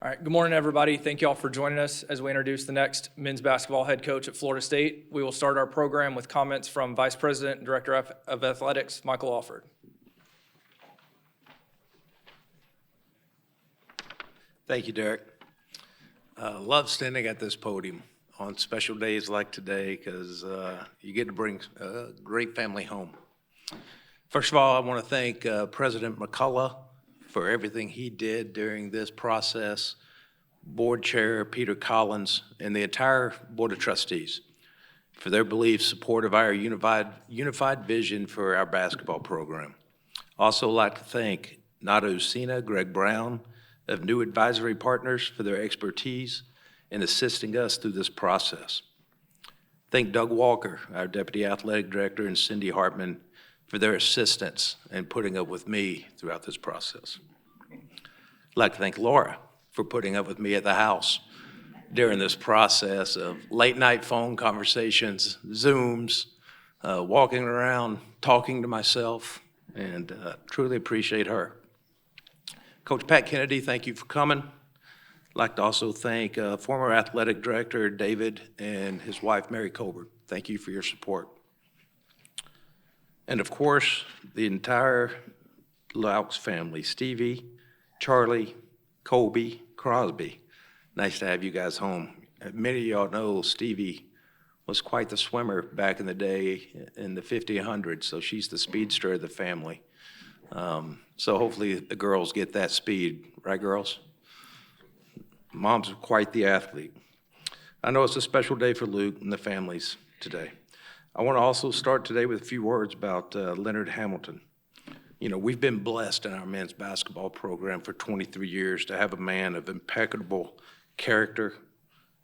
All right, good morning, everybody. Thank you all for joining us as we introduce the next men's basketball head coach at Florida State. We will start our program with comments from Vice President and Director of Athletics, Michael Alford. Thank you, Derek. Love standing at this podium on special days like today because you get to bring a great family home. First of all, I want to thank President McCullough for everything he did during this process, Board Chair Peter Collins, and the entire Board of Trustees for their belief, support of our unified vision for our basketball program. Also like to thank Nato Sina, Greg Brown of New Advisory Partners for their expertise in assisting us through this process. Thank Doug Walker, our Deputy Athletic Director, and Cindy Hartman for their assistance in putting up with me throughout this process. I'd like to thank Laura for putting up with me at the house during this process of late night phone conversations, Zooms, walking around, talking to myself, and truly appreciate her. Coach Pat Kennedy, thank you for coming. I'd like to also thank former athletic director David and his wife Mary Colbert. Thank you for your support. And of course, the entire Loucks family, Stevie, Charlie, Colby, Crosby. Nice to have you guys home. Many of y'all know Stevie was quite the swimmer back in the day in the 50, 100, so she's the speedster of the family. So hopefully the girls get that speed, right girls? Mom's quite the athlete. I know it's a special day for Luke and the families today. I want to also start today with a few words about Leonard Hamilton. You know, we've been blessed in our men's basketball program for 23 years to have a man of impeccable character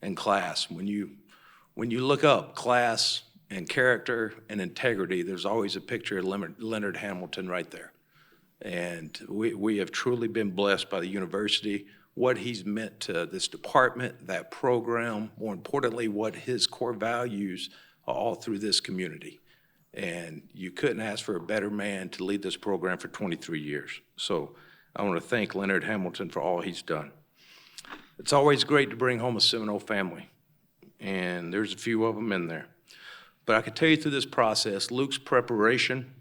and class. When you look up class and character and integrity, there's always a picture of Leonard Hamilton right there. And we have truly been blessed by the university, what he's meant to this department, that program, more importantly, what his core values are all through this community. And you couldn't ask for a better man to lead this program for 23 years. So I want to thank Leonard Hamilton for all he's done. It's always great to bring home a Seminole family, and there's a few of them in there. But I can tell you through this process, Luke's preparation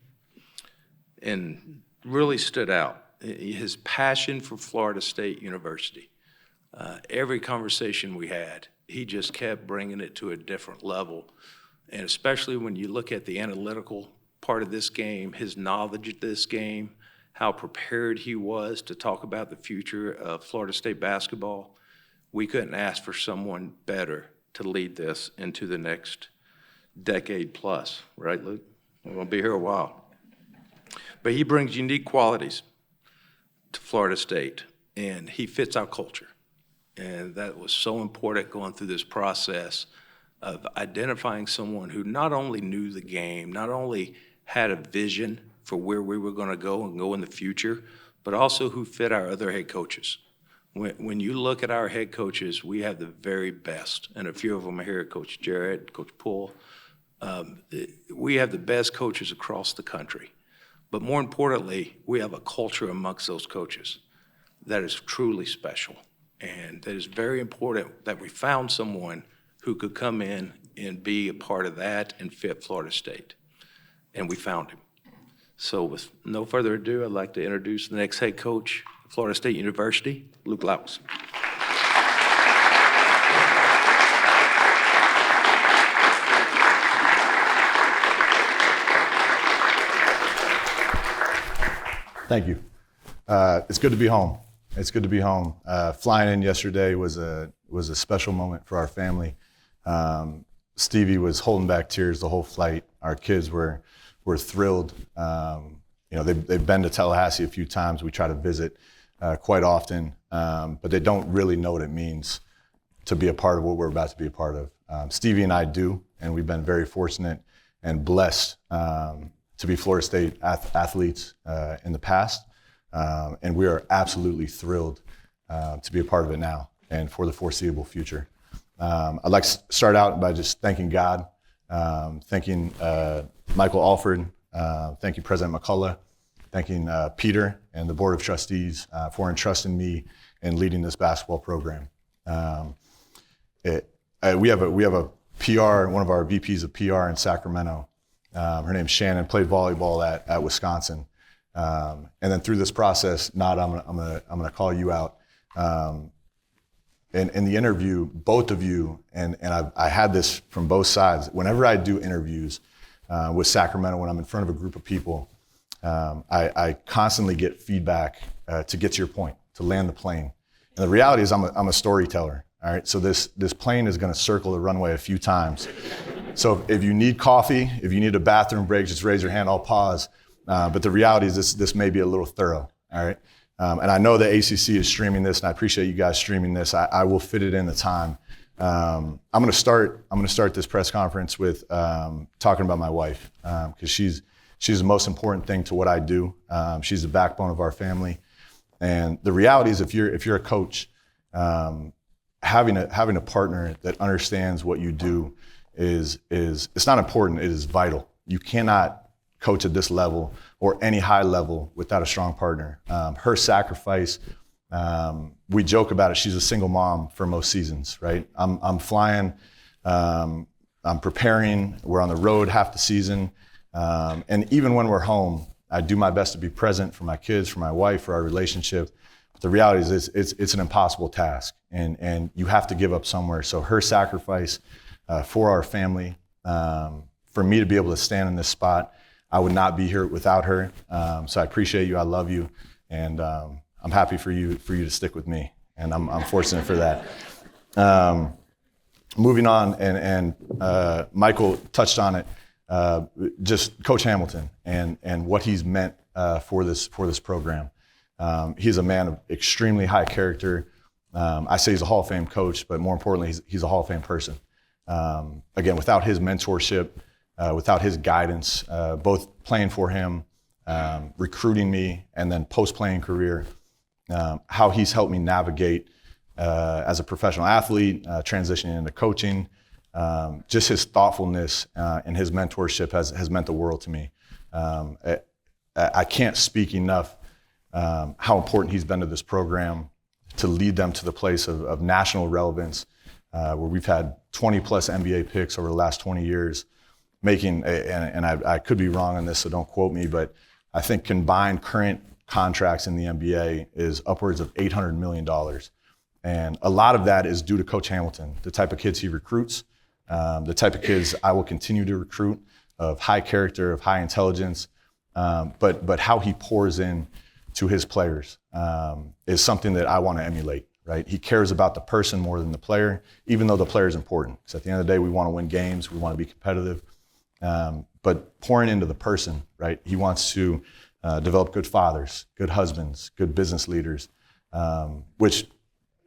and really stood out. His passion for Florida State University. Every conversation we had, he just kept bringing it to a different level. And especially when you look at the analytical part of this game, his knowledge of this game, how prepared he was to talk about the future of Florida State basketball, we couldn't ask for someone better to lead this into the next decade plus, right, Luke? We're going to be here a while. But he brings unique qualities to Florida State, and he fits our culture. And that was so important going through this process of identifying someone who not only knew the game, not only had a vision for where we were going to go and go in the future, but also who fit our other head coaches. When you look at our head coaches, we have the very best, and a few of them are here, Coach Jarrett, Coach Poole. We have the best coaches across the country. But more importantly, we have a culture amongst those coaches that is truly special. And that is very important that we found someone who could come in and be a part of that and fit Florida State. And we found him. So with no further ado, I'd like to introduce the next head coach of Florida State University, Luke Loucks. Thank you. It's good to be home. It's good to be home. Flying in yesterday was a special moment for our family. Stevie was holding back tears the whole flight. Our kids were thrilled. They've been to Tallahassee a few times. We try to visit quite often, but they don't really know what it means to be a part of what we're about to be a part of. Stevie and I do, and we've been very fortunate and blessed to be Florida State athletes in the past, and we are absolutely thrilled to be a part of it now and for the foreseeable future. I'd like to start out by just thanking God, thanking Michael Alford, thank you President McCullough, thanking Peter and the Board of Trustees for entrusting me in leading this basketball program. We have a PR, one of our VPs of PR in Sacramento. Her name's Shannon, played volleyball at Wisconsin. And then through this process, Nod, I'm gonna call you out. In the interview, both of you, and I had this from both sides. Whenever I do interviews with Sacramento, when I'm in front of a group of people, I constantly get feedback to get to your point, to land the plane. And the reality is I'm a storyteller, all right? So this plane is gonna circle the runway a few times. So if you need coffee, if you need a bathroom break, just raise your hand, I'll pause. But the reality is this may be a little thorough, all right? And I know the ACC is streaming this, and I appreciate you guys streaming this. I will fit it in the time. I'm gonna start this press conference with talking about my wife, because she's the most important thing to what I do. She's the backbone of our family. And the reality is, if you're a coach, having a partner that understands what you do is it's not important, it is vital. You cannot coach at this level or any high level without a strong partner. Her sacrifice, we joke about it, she's a single mom for most seasons, right? I'm flying, I'm preparing, we're on the road half the season. And even when we're home, I do my best to be present for my kids, for my wife, for our relationship. But the reality is it's an impossible task, and you have to give up somewhere. So her sacrifice for our family, for me to be able to stand in this spot, I would not be here without her. So I appreciate you, I love you, and I'm happy for you to stick with me, and I'm fortunate for that. Moving on, and Michael touched on it, just Coach Hamilton and what he's meant for this program. He's a man of extremely high character. I say he's a Hall of Fame coach, but more importantly, he's a Hall of Fame person. Again, without his mentorship, without his guidance, both playing for him, recruiting me, and then post-playing career, how he's helped me navigate as a professional athlete, transitioning into coaching. Just his thoughtfulness and his mentorship has meant the world to me. I can't speak enough how important he's been to this program, to lead them to the place of national relevance, where we've had 20 plus NBA picks over the last 20 years, making, and I could be wrong on this, so don't quote me, but I think combined current contracts in the NBA is upwards of $800 million. And a lot of that is due to Coach Hamilton, the type of kids he recruits, the type of kids I will continue to recruit, of high character, of high intelligence, but how he pours in to his players is something that I want to emulate, right? He cares about the person more than the player, even though the player is important. Because at the end of the day, we want to win games, we want to be competitive, but pouring into the person, right? He wants to develop good fathers, good husbands, good business leaders, which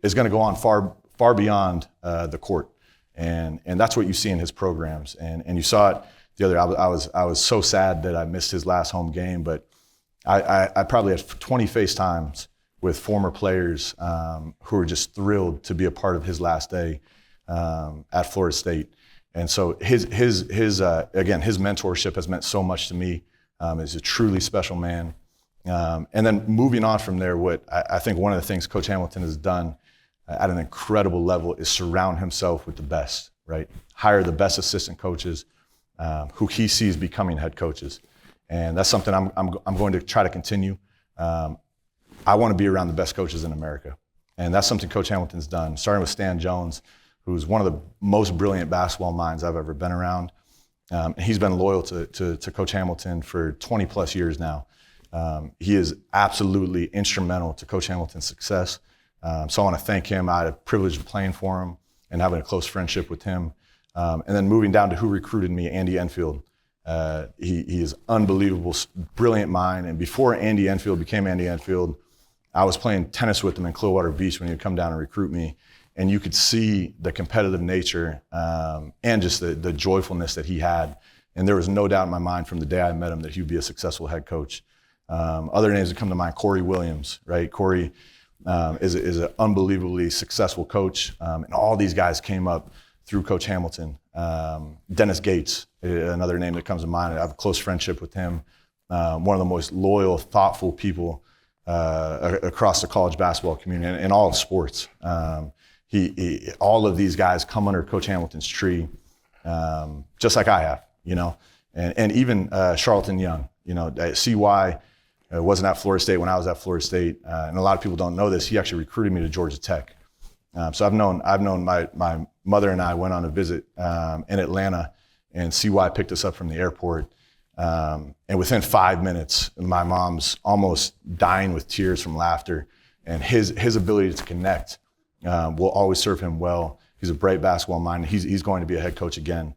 is going to go on far beyond the court. And that's what you see in his programs. And you saw it the other. I was so sad that I missed his last home game, but I probably had 20 FaceTimes with former players who were just thrilled to be a part of his last day at Florida State. And so his mentorship has meant so much to me. He's a truly special man. And then moving on from there, what I think one of the things Coach Hamilton has done at an incredible level is surround himself with the best, right? Hire the best assistant coaches who he sees becoming head coaches. And that's something I'm going to try to continue. I want to be around the best coaches in America. And that's something Coach Hamilton's done, starting with Stan Jones, who's one of the most brilliant basketball minds I've ever been around. He's been loyal to Coach Hamilton for 20 plus years now. He is absolutely instrumental to Coach Hamilton's success. So I want to thank him. I had a privilege of playing for him and having a close friendship with him. And then moving down to who recruited me, Andy Enfield. He is unbelievable, brilliant mind. And before Andy Enfield became Andy Enfield, I was playing tennis with him in Clearwater Beach when he would come down and recruit me. And you could see the competitive nature and just the joyfulness that he had. And there was no doubt in my mind from the day I met him that he would be a successful head coach. Other names that come to mind, Corey Williams, right? Corey is an unbelievably successful coach. And all these guys came up through Coach Hamilton. Dennis Gates, another name that comes to mind. I have a close friendship with him. One of the most loyal, thoughtful people across the college basketball community and all of sports. All of these guys come under Coach Hamilton's tree, just like I have, and even Charlton Young, CY wasn't at Florida State when I was at Florida State, and a lot of people don't know this. He actually recruited me to Georgia Tech. So I've known my mother and I went on a visit in Atlanta, and CY picked us up from the airport. And within 5 minutes, my mom's almost dying with tears from laughter, and his ability to connect will always serve him well. He's a bright basketball mind. He's going to be a head coach again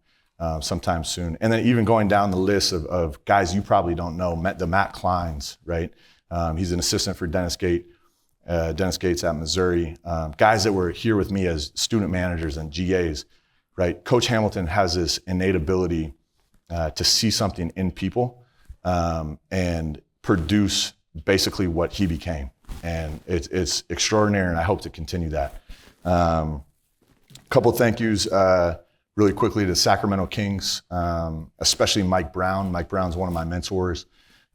sometime soon. And then even going down the list of guys you probably don't know, the Matt Kleins, right? He's an assistant for Dennis Gates at Missouri. Guys that were here with me as student managers and GAs, right? Coach Hamilton has this innate ability to see something in people and produce basically what he became. And it's extraordinary, and I hope to continue that. Couple thank yous really quickly to Sacramento Kings, especially Mike Brown. Mike Brown's one of my mentors,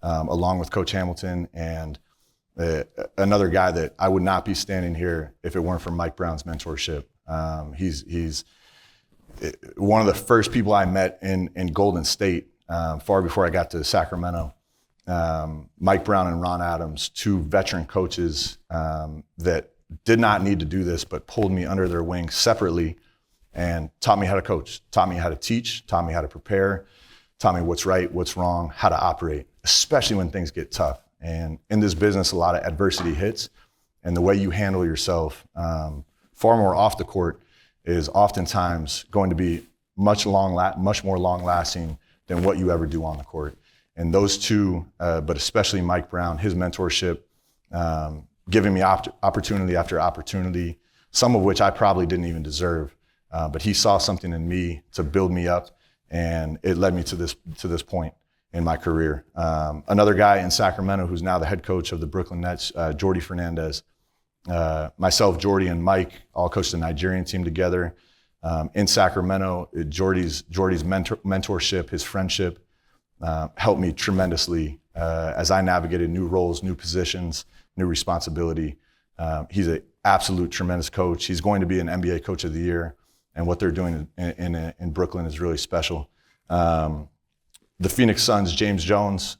along with Coach Hamilton, and another guy that I would not be standing here if it weren't for Mike Brown's mentorship. He's one of the first people I met in Golden State, far before I got to Sacramento. Mike Brown and Ron Adams, two veteran coaches that did not need to do this, but pulled me under their wing separately and taught me how to coach, taught me how to teach, taught me how to prepare, taught me what's right, what's wrong, how to operate, especially when things get tough. And in this business, a lot of adversity hits, and the way you handle yourself, far more off the court, is oftentimes going to be much more long-lasting than what you ever do on the court. And those two, but especially Mike Brown, his mentorship, giving me opportunity after opportunity, some of which I probably didn't even deserve, but he saw something in me to build me up, and it led me to this point in my career. Another guy in Sacramento who's now the head coach of the Brooklyn Nets, Jordi Fernandez. Myself, Jordi, and Mike all coached the Nigerian team together. In Sacramento, Jordi's mentorship, his friendship, helped me tremendously as I navigated new roles, new positions, new responsibility. He's an absolute tremendous coach. He's going to be an NBA Coach of the Year, and what they're doing in Brooklyn is really special. The Phoenix Suns, James Jones,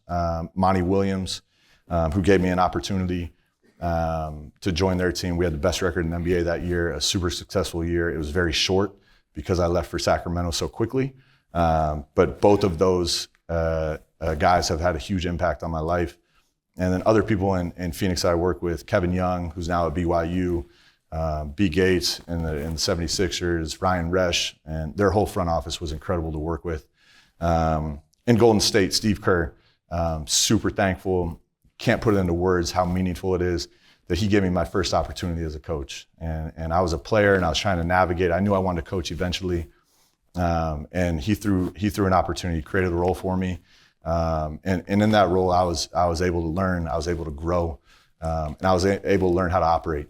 Monty Williams, who gave me an opportunity to join their team. We had the best record in the NBA that year, a super successful year. It was very short because I left for Sacramento so quickly. But both of those guys have had a huge impact on my life. And then other people in Phoenix I work with, Kevin Young, who's now at BYU, B. Gates in the 76ers, Ryan Resch, and their whole front office was incredible to work with. In Golden State, Steve Kerr, super thankful. Can't put it into words how meaningful it is that he gave me my first opportunity as a coach. And I was a player and I was trying to navigate. I knew I wanted to coach eventually. And he threw an opportunity, created a role for me. And in that role, I was able to learn, I was able to grow, and I was able to learn how to operate.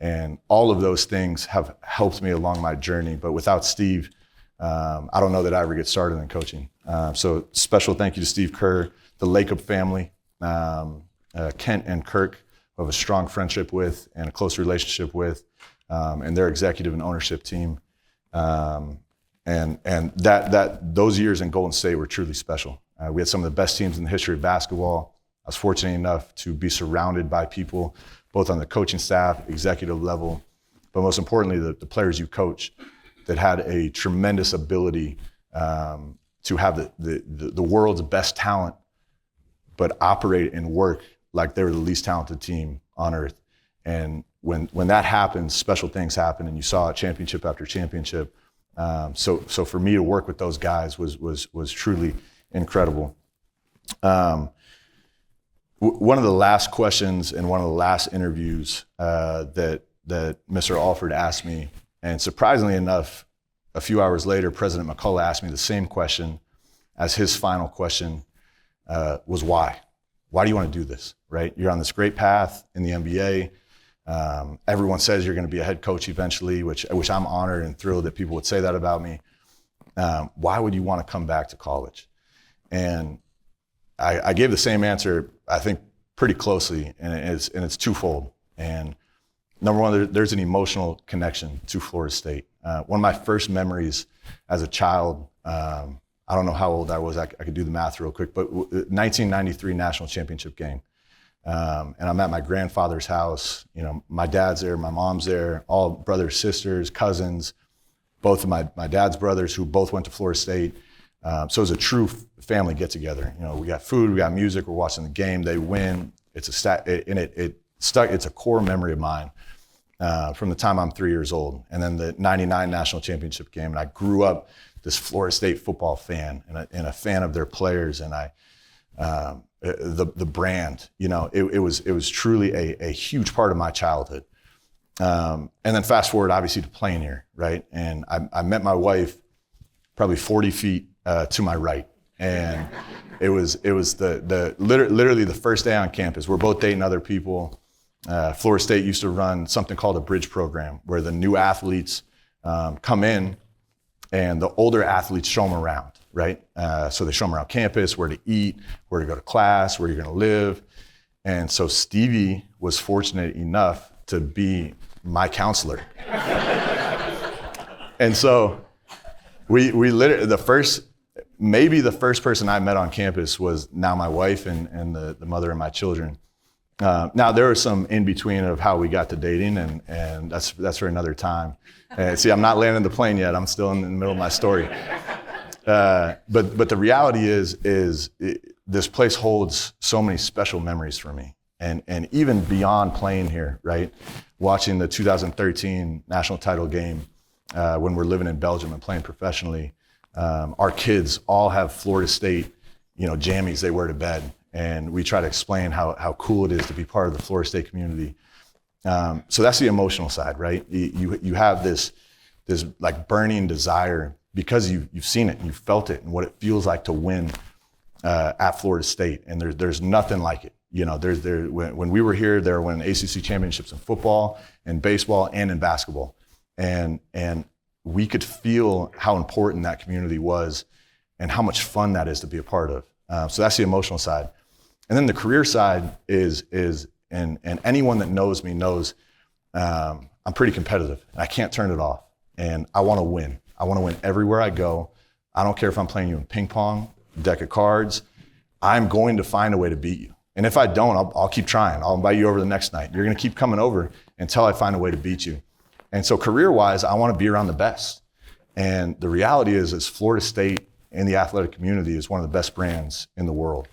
And all of those things have helped me along my journey. But without Steve, I don't know that I ever get started in coaching. So special thank you to Steve Kerr, the Lacob family, Kent and Kirk, who I have a strong friendship with and a close relationship with, and their executive and ownership team. And those years in Golden State were truly special. We had some of the best teams in the history of basketball. I was fortunate enough to be surrounded by people, both on the coaching staff, executive level, but most importantly, the players you coach that had a tremendous ability to have the world's best talent, but operate and work like they were the least talented team on earth. And when that happens, special things happen, and you saw it championship after championship. So for me to work with those guys was truly incredible. One of the last questions in one of the last interviews that Mr. Alford asked me, and surprisingly enough, a few hours later, President McCullough asked me the same question as his final question was why? Why do you want to do this, right? You're on this great path in the NBA. Everyone says you're going to be a head coach eventually, which I'm honored and thrilled that people would say that about me. Why would you want to come back to college? And I gave the same answer, I think, pretty closely, and it's twofold. And number one, there's an emotional connection to Florida State. One of my first memories as a child, I don't know how old I was, I could do the math real quick, but 1993 national championship game. And I'm at my grandfather's house. You know, my dad's there, my mom's there, all brothers, sisters, cousins, both of my dad's brothers who both went to Florida State. So it was a true family get together. You know, we got food, we got music, we're watching the game, they win. It's a core memory of mine from the time I'm 3 years old. And then the 99 national championship game, and I grew up this Florida State football fan and a fan of their players, and the brand. You know, it was truly a huge part of my childhood. And then fast forward, obviously, to playing here, right? And I met my wife probably 40 feet to my right, and it was literally the first day on campus. We're both dating other people. Florida State used to run something called a bridge program, where the new athletes come in, and the older athletes show them around, right? So they show them around campus, where to eat, where to go to class, where you're going to live. And so Stevie was fortunate enough to be my counselor. And so we literally, the first person I met on campus was now my wife and the mother of my children. Now there was some in between of how we got to dating, and that's for another time. See, I'm not landing the plane yet. I'm still in the middle of my story. But the reality is this place holds so many special memories for me, and even beyond playing here, right? Watching the 2013 national title game when we're living in Belgium and playing professionally, our kids all have Florida State, jammies they wear to bed. And we try to explain how cool it is to be part of the Florida State community. So that's the emotional side, right? You have this like burning desire because you've seen it and you've felt it and what it feels like to win at Florida State. And there's nothing like it. When we were here, they were winning ACC championships in football, in baseball, and in basketball. And we could feel how important that community was and how much fun that is to be a part of. So that's the emotional side. And then the career side is and anyone that knows me knows I'm pretty competitive and I can't turn it off. And I want to win. I want to win everywhere I go. I don't care if I'm playing you in ping pong, deck of cards. I'm going to find a way to beat you. And if I don't, I'll keep trying. I'll invite you over the next night. You're going to keep coming over until I find a way to beat you. And so career-wise, I want to be around the best. And the reality is Florida State in the athletic community is one of the best brands in the world.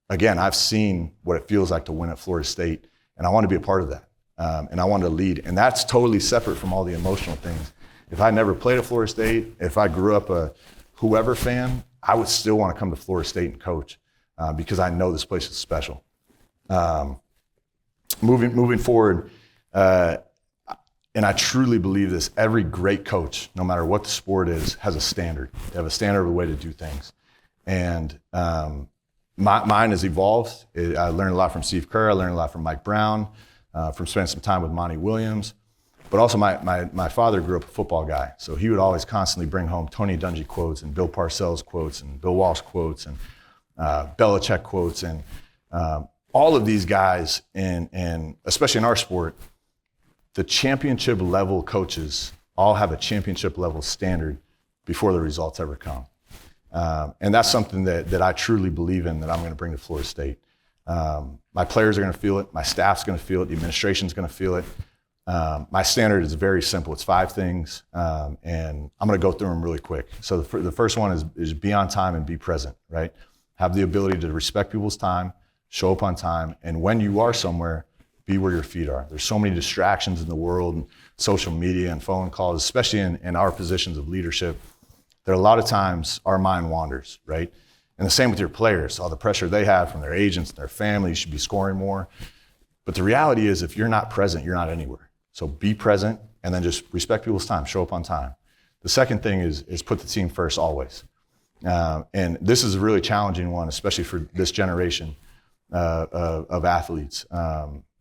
Again, I've seen what it feels like to win at Florida State, and I want to be a part of that. And I want to lead. And that's totally separate from all the emotional things. If I never played at Florida State, if I grew up a whoever fan, I would still want to come to Florida State and coach because I know this place is special. Moving forward, and I truly believe this, every great coach, no matter what the sport is, has a standard. They have a standard of a way to do things. And mine has evolved. I learned a lot from Steve Kerr. I learned a lot from Mike Brown, from spending some time with Monty Williams. But also my father grew up a football guy. So he would always constantly bring home Tony Dungy quotes and Bill Parcells quotes and Bill Walsh quotes and Belichick quotes. And all of these guys, and especially in our sport, the championship level coaches all have a championship level standard before the results ever come. And that's something that I truly believe in that I'm going to bring to Florida State. My players are going to feel it. My staff's going to feel it. The administration's going to feel it. My standard is very simple. It's 5 things, and I'm going to go through them really quick. So the first one is be on time and be present, right? Have the ability to respect people's time, show up on time, and when you are somewhere, be where your feet are. There's so many distractions in the world, and social media and phone calls, especially in our positions of leadership, that a lot of times our mind wanders, right? And the same with your players, all the pressure they have from their agents, their family, you should be scoring more. But the reality is if you're not present, you're not anywhere. So be present and then just respect people's time, show up on time. The second thing is put the team first always. And this is a really challenging one, especially for this generation of athletes.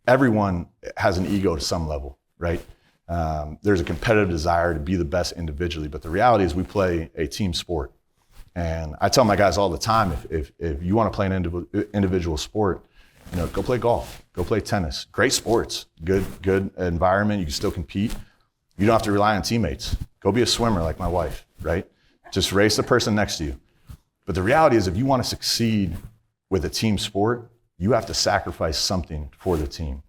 Everyone has an ego to some level, right? There's a competitive desire to be the best individually, but the reality is we play a team sport. And I tell my guys all the time, if you want to play an individual sport, Go play golf, go play tennis. Great sports, good environment. You can still compete. You don't have to rely on teammates. Go be a swimmer like my wife, right? Just race the person next to you. But the reality is, if you want to succeed with a team sport, you have to sacrifice something for the team.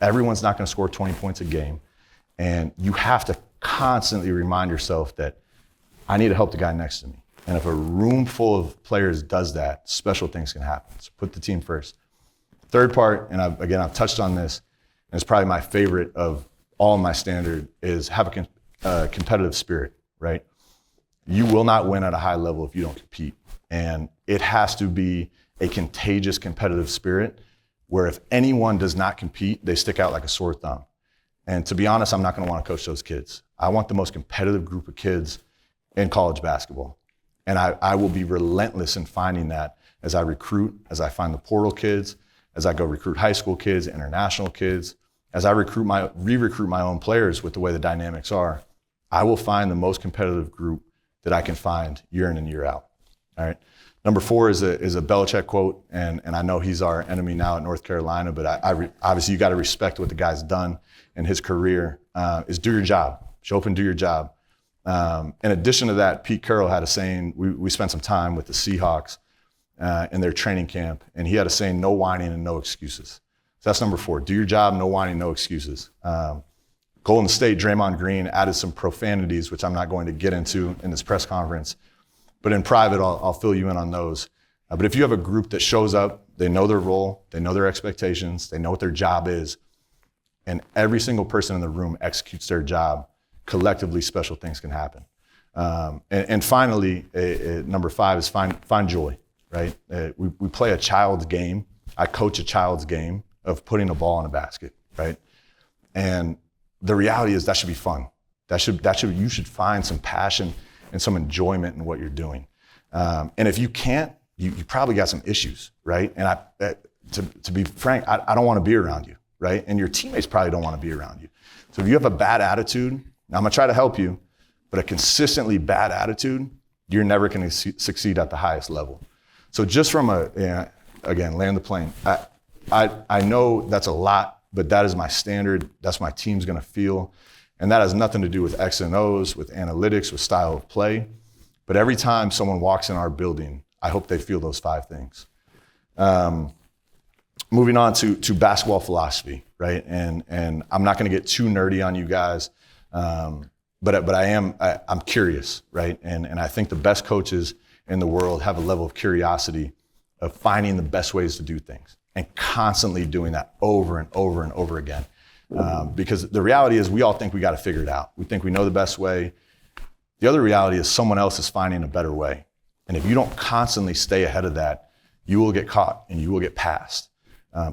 Everyone's not going to score 20 points a game. And you have to constantly remind yourself that I need to help the guy next to me. And if a room full of players does that, special things can happen. So put the team first. Third part, and I've touched on this, and it's probably my favorite of all of my standard, is have a competitive spirit, right? You will not win at a high level if you don't compete. And it has to be a contagious competitive spirit where if anyone does not compete, they stick out like a sore thumb. And to be honest, I'm not going to want to coach those kids. I want the most competitive group of kids in college basketball. And I will be relentless in finding that as I recruit, as I find the portal kids, as I go recruit high school kids, international kids, as I re-recruit my own players with the way the dynamics are. I will find the most competitive group that I can find year in and year out. All right. Number 4 is a Belichick quote, and I know he's our enemy now at North Carolina, but obviously you got to respect what the guy's done in his career, is do your job. Show up and do your job. In addition to that, Pete Carroll had a saying, we spent some time with the Seahawks in their training camp, and he had a saying, no whining and no excuses. So that's number 4, do your job, no whining, no excuses. Golden State, Draymond Green added some profanities, which I'm not going to get into in this press conference, but in private, I'll fill you in on those. But if you have a group that shows up, they know their role, they know their expectations, they know what their job is, and every single person in the room executes their job, collectively special things can happen. And finally, number 5 is find joy, right? We play a child's game. I coach a child's game of putting a ball in a basket, right? And the reality is that should be fun. You should find some passion and some enjoyment in what you're doing. And if you can't, you probably got some issues, right? And to be frank, I don't want to be around you, right? And your teammates probably don't want to be around you. So if you have a bad attitude, now I'm gonna try to help you, but a consistently bad attitude, you're never gonna succeed at the highest level. So just from again, land the plane. I know that's a lot, but that is my standard. That's my team's gonna feel. And that has nothing to do with X and O's, with analytics, with style of play. But every time someone walks in our building, I hope they feel those 5 things. Moving on to basketball philosophy, right? And I'm not gonna get too nerdy on you guys, but I'm curious, right? And I think the best coaches in the world have a level of curiosity of finding the best ways to do things and constantly doing that over and over and over again. Because the reality is we all think we got to figure it out. We think we know the best way. The other reality is someone else is finding a better way. And if you don't constantly stay ahead of that, you will get caught and you will get passed.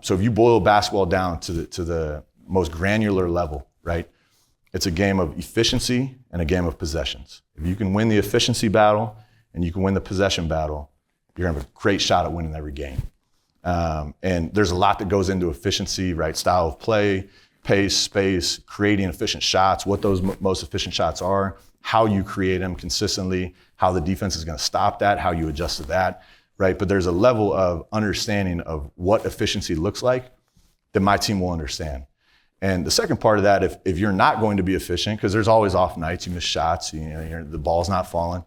So if you boil basketball down to the most granular level, right? It's a game of efficiency and a game of possessions. If you can win the efficiency battle and you can win the possession battle, you're gonna have a great shot at winning every game. And there's a lot that goes into efficiency, right? Style of play, pace, space, creating efficient shots, what those most efficient shots are, how you create them consistently, how the defense is gonna stop that, how you adjust to that, right? But there's a level of understanding of what efficiency looks like that my team will understand. And the second part of that, if you're not going to be efficient, because there's always off nights, you miss shots, the ball's not falling,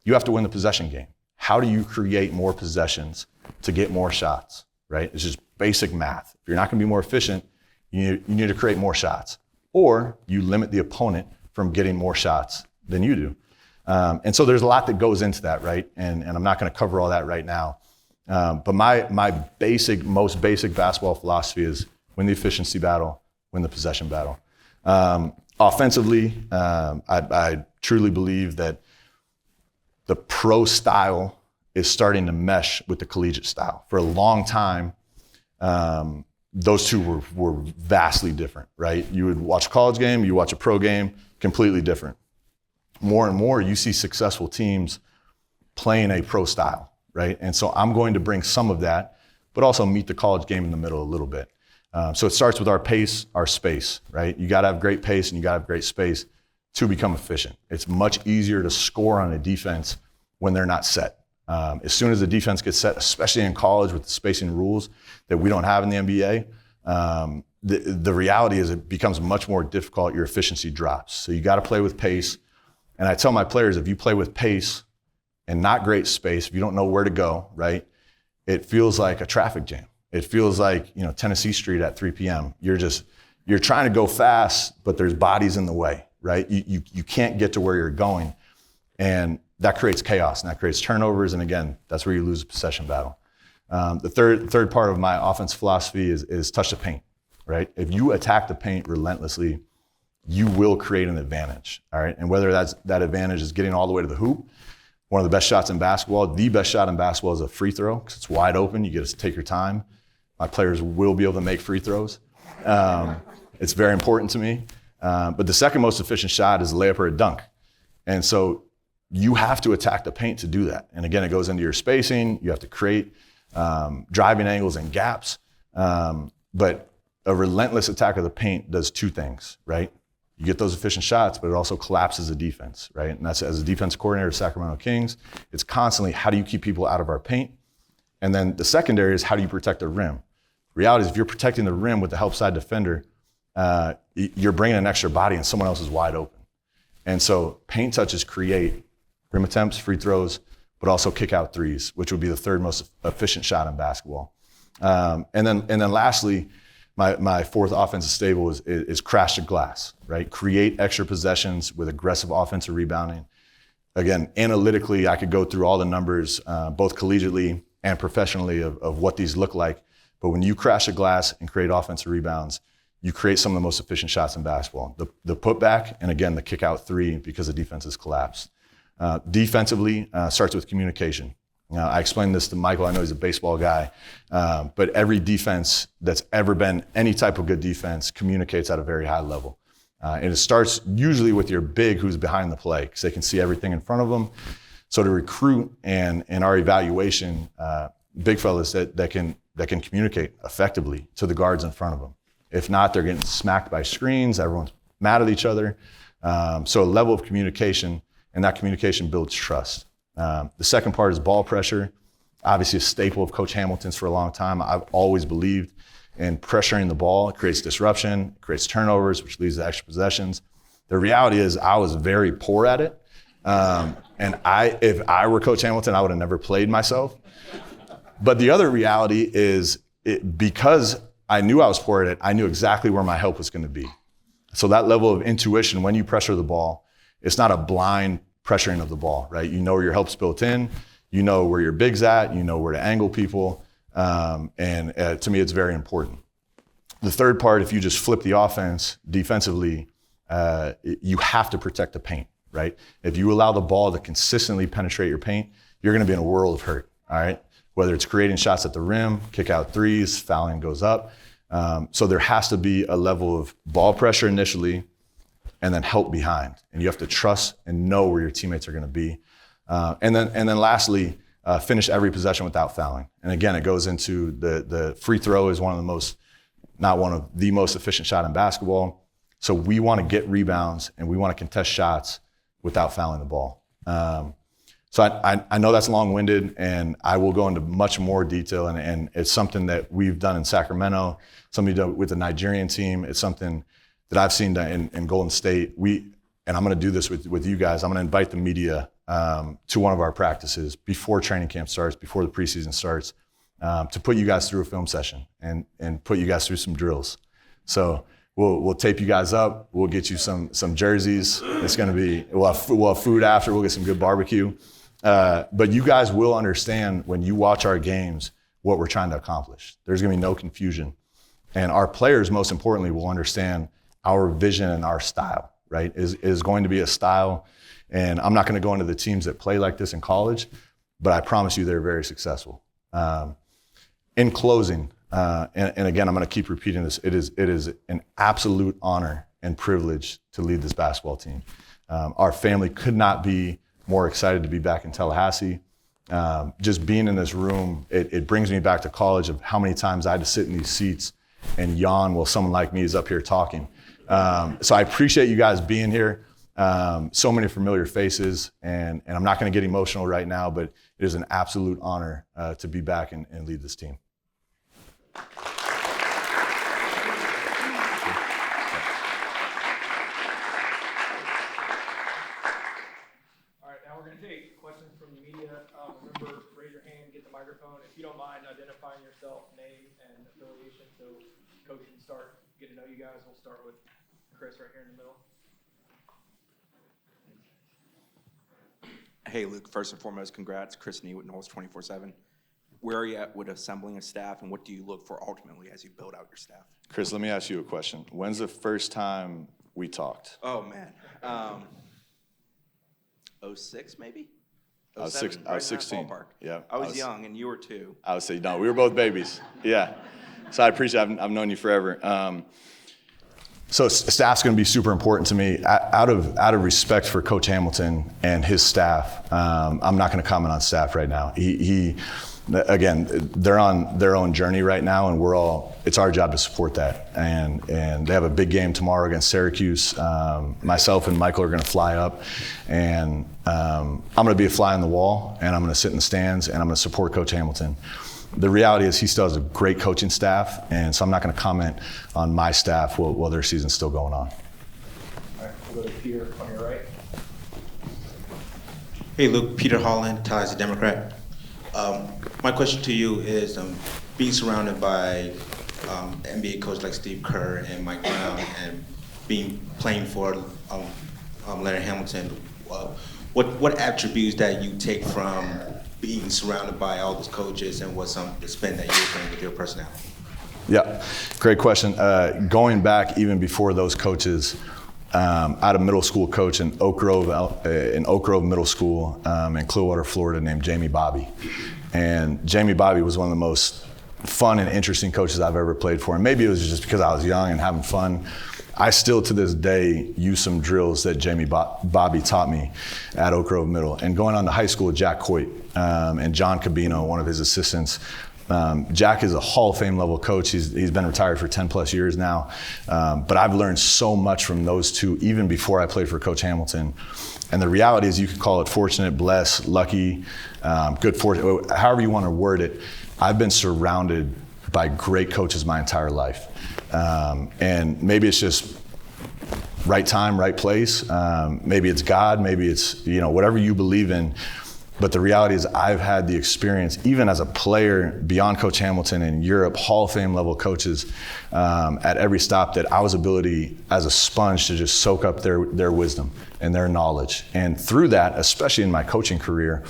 you have to win the possession game. How do you create more possessions to get more shots, right? It's just basic math. If you're not gonna be more efficient, you need to create more shots, or you limit the opponent from getting more shots than you do. And so there's a lot that goes into that, right? And I'm not gonna cover all that right now. But my most basic basketball philosophy is win the efficiency battle, win the possession battle. Offensively, I truly believe that the pro style is starting to mesh with the collegiate style. For a long time, those two were vastly different, right? You would watch a college game, you watch a pro game, completely different. More and more, you see successful teams playing a pro style, right? And so I'm going to bring some of that, but also meet the college game in the middle a little bit. So it starts with our pace, our space, right? You gotta have great pace and you gotta have great space to become efficient. It's much easier to score on a defense when they're not set, As soon as the defense gets set, especially in college with the spacing rules that we don't have in the NBA, the reality is it becomes much more difficult. Your efficiency drops. So you got to play with pace. And I tell my players, if you play with pace and not great space, if you don't know where to go, right, it feels like a traffic jam. It feels like, Tennessee Street at 3 p.m. You're trying to go fast, but there's bodies in the way, right? You can't get to where you're going. And that creates chaos, and that creates turnovers. And again, that's where you lose a possession battle. The third part of my offense philosophy is touch the paint, right? If you attack the paint relentlessly, you will create an advantage, all right? And whether that advantage is getting all the way to the hoop, one of the best shots in basketball, the best shot in basketball is a free throw because it's wide open. You get to take your time. My players will be able to make free throws. It's very important to me. But the second most efficient shot is a layup or a dunk. And so you have to attack the paint to do that. And again, it goes into your spacing. You have to create driving angles and gaps. But a relentless attack of the paint does two things, right? You get those efficient shots, but it also collapses the defense, right? And that's, as a defense coordinator of Sacramento Kings, it's constantly how do you keep people out of our paint? And then the secondary is how do you protect the rim? The reality is if you're protecting the rim with the help side defender, you're bringing an extra body and someone else is wide open. And so paint touches create rim attempts, free throws, but also kick out threes, which would be the third most efficient shot in basketball. And then lastly, my fourth offensive staple is crash the glass, right? Create extra possessions with aggressive offensive rebounding. Again, analytically, I could go through all the numbers, both collegiately and professionally of what these look like. But when you crash the glass and create offensive rebounds, you create some of the most efficient shots in basketball. The putback, and again, the kick out three because the defense has collapsed. Defensively, starts with communication. I explained this to Michael. I know he's a baseball guy, but every defense that's ever been any type of good defense communicates at a very high level. And it starts usually with your big who's behind the play because they can see everything in front of them. So to recruit and our evaluation, big fellas that can communicate effectively to the guards in front of them. If not, they're getting smacked by screens. Everyone's mad at each other. So a level of communication, and that communication builds trust. The second part is ball pressure. Obviously a staple of Coach Hamilton's for a long time. I've always believed in pressuring the ball. It creates disruption, it creates turnovers, which leads to extra possessions. The reality is I was very poor at it. And if I were Coach Hamilton, I would have never played myself. But the other reality is because I knew I was poor at it, I knew exactly where my help was going to be. So that level of intuition, when you pressure the ball, it's not a blind pressuring of the ball, right? You know where your help's built in, you know where your big's at, you know where to angle people, and to me, it's very important. The third part, if you just flip the offense defensively, you have to protect the paint, right? If you allow the ball to consistently penetrate your paint, you're going to be in a world of hurt, all right? Whether it's creating shots at the rim, kick out threes, fouling goes up. So there has to be a level of ball pressure initially and then help behind. And you have to trust and know where your teammates are going to be. And then lastly, finish every possession without fouling. And again, it goes into the free throw is not one of the most efficient shot in basketball. So we want to get rebounds and we want to contest shots without fouling the ball. So I know that's long-winded, and I will go into much more detail, and it's something that we've done in Sacramento, something done with the Nigerian team. It's something that I've seen done in Golden State. And I'm going to do this with you guys. I'm going to invite the media to one of our practices before training camp starts, before the preseason starts, to put you guys through a film session and put you guys through some drills. So we'll tape you guys up. We'll get you some jerseys. It's going to be we'll have food after. We'll get some good barbecue. But you guys will understand when you watch our games what we're trying to accomplish. There's going to be no confusion. And our players, most importantly, will understand our vision and our style, right? Is going to be a style. And I'm not going to go into the teams that play like this in college, but I promise you they're very successful. In closing, and again, I'm going to keep repeating this, it is an absolute honor and privilege to lead this basketball team. Our family could not be more excited to be back in Tallahassee. Just being in this room, it brings me back to college of how many times I had to sit in these seats and yawn while someone like me is up here talking. So I appreciate you guys being here. So many familiar faces, and I'm not going to get emotional right now, but it is an absolute honor to be back and lead this team. All right, now we're going to take questions from the media. Remember, raise your hand, get the microphone. If you don't mind identifying yourself, name, and affiliation, so Coach can start getting to know you guys. We'll start with Chris right here in the middle. Hey, Luke, first and foremost, congrats. Chris Nee with Knowles 24/7. Where are you at with assembling a staff, and what do you look for ultimately as you build out your staff? Chris, let me ask you a question. When's the first time we talked? Oh, man. 06 maybe? I was 07, six- I right was in that 16. ballpark. Yeah, I I was was- young, and you were too. I would say, no, we were both babies. Yeah. So I appreciate it. I've known you forever. So staff's going to be super important to me. Out of respect for Coach Hamilton and his staff, I'm not going to comment on staff right now. Again, they're on their own journey right now, and it's our job to support that. And they have a big game tomorrow against Syracuse. Myself and Michael are going to fly up, and I'm going to be a fly on the wall, and I'm going to sit in the stands, and I'm going to support Coach Hamilton. The reality is he still has a great coaching staff, and so I'm not going to comment on my staff while their season's still going on. All right, we'll go to Peter on your right. Hey, Luke, Peter Holland, Ties, a Democrat. My question to you is, being surrounded by NBA coaches like Steve Kerr and Mike Brown, and playing for Leonard Hamilton, what attributes that you take from being surrounded by all those coaches, and what's the spin that you bring with your personality? Yeah, great question. Going back even before those coaches, I had a middle school coach in Oak Grove Middle School in Clearwater, Florida, named Jamie Bobby. And Jamie Bobby was one of the most fun and interesting coaches I've ever played for. And maybe it was just because I was young and having fun. I still, to this day, use some drills that Jamie Bobby taught me at Oak Grove Middle. And going on to high school with Jack Coit and John Cabino, one of his assistants. Jack is a Hall of Fame level coach. He's been retired for 10 plus years now. But I've learned so much from those two, even before I played for Coach Hamilton. And the reality is, you could call it fortunate, blessed, lucky, good fortune, however you want to word it. I've been surrounded by great coaches my entire life. And maybe it's just right time, right place. Maybe it's God, maybe it's, whatever you believe in. But the reality is, I've had the experience, even as a player, beyond Coach Hamilton in Europe, Hall of Fame level coaches at every stop, that I was ability as a sponge to just soak up their wisdom and their knowledge. And through that, especially in my coaching career,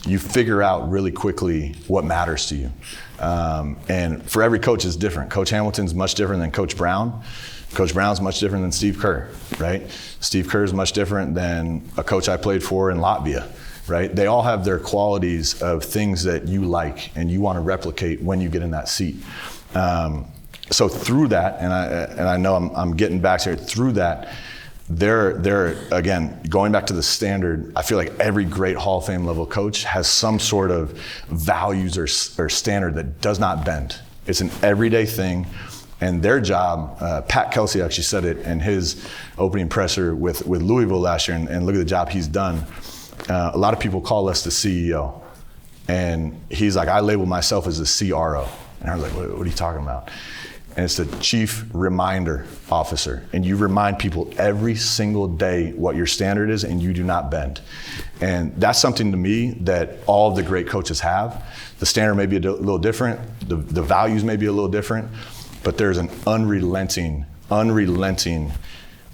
you figure out really quickly what matters to you. And for every coach is different. Coach Hamilton's much different than Coach Brown. Coach Brown's much different than Steve Kerr, right? Steve Kerr's much different than a coach I played for in Latvia. Right? They all have their qualities of things that you like and you want to replicate when you get in that seat. So through that, and I know I'm getting back to it, through that, they're again, going back to the standard, I feel like every great Hall of Fame level coach has some sort of values or standard that does not bend. It's an everyday thing. And their job, Pat Kelsey actually said it in his opening presser with Louisville last year, and look at the job he's done. A lot of people call us the CEO. And he's like, I label myself as the CRO. And I was like, what are you talking about? And it's the Chief Reminder Officer. And you remind people every single day what your standard is, and you do not bend. And that's something to me that all of the great coaches have. The standard may be a little different. The values may be a little different. But there's an unrelenting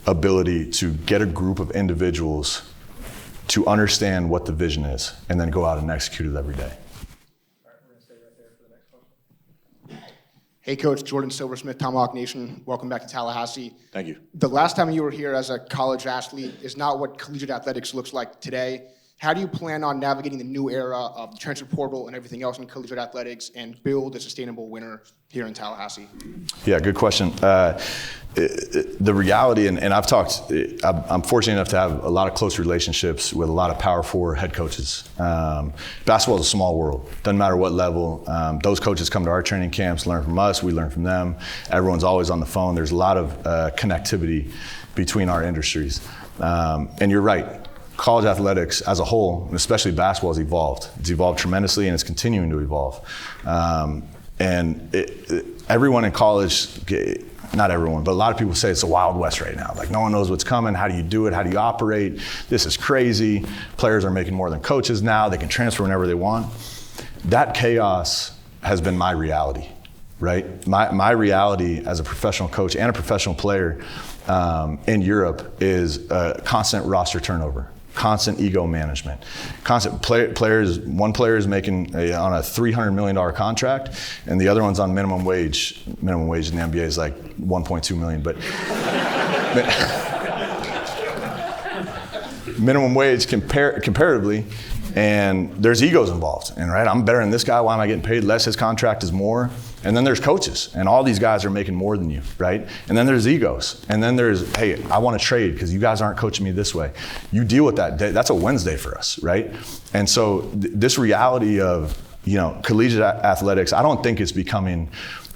ability to get a group of individuals to understand what the vision is, and then go out and execute it every day. All right, we're going to stay right there for the next question. Hey, Coach, Jordan Silversmith, Tomahawk Nation. Welcome back to Tallahassee. Thank you. The last time you were here as a college athlete is not what collegiate athletics looks like today. How do you plan on navigating the new era of the transfer portal and everything else in collegiate athletics and build a sustainable winner here in Tallahassee? Yeah, good question. The reality, and I'm fortunate enough to have a lot of close relationships with a lot of Power 4 head coaches. Basketball is a small world. Doesn't matter what level. Those coaches come to our training camps, learn from us, we learn from them. Everyone's always on the phone. There's a lot of connectivity between our industries. And you're right. College athletics as a whole, and especially basketball, has evolved. It's evolved tremendously, and it's continuing to evolve. Everyone in college, not everyone, but a lot of people say it's the Wild West right now. Like, no one knows what's coming. How do you do it? How do you operate? This is crazy. Players are making more than coaches now. They can transfer whenever they want. That chaos has been my reality, right? My reality as a professional coach and a professional player in Europe is constant roster turnover, constant ego management, constant players. One player is making on a $300 million contract, and the other one's on minimum wage. Minimum wage in the NBA is like 1.2 million, but minimum wage comparatively. And there's egos involved, and right, I'm better than this guy, why am I getting paid less? His contract is more. And then there's coaches, and all these guys are making more than you, right? And then there's egos, and then there's, hey, I want to trade because you guys aren't coaching me this way. You deal with that day. That's a Wednesday for us, right? And so this reality of, collegiate athletics, I don't think it's becoming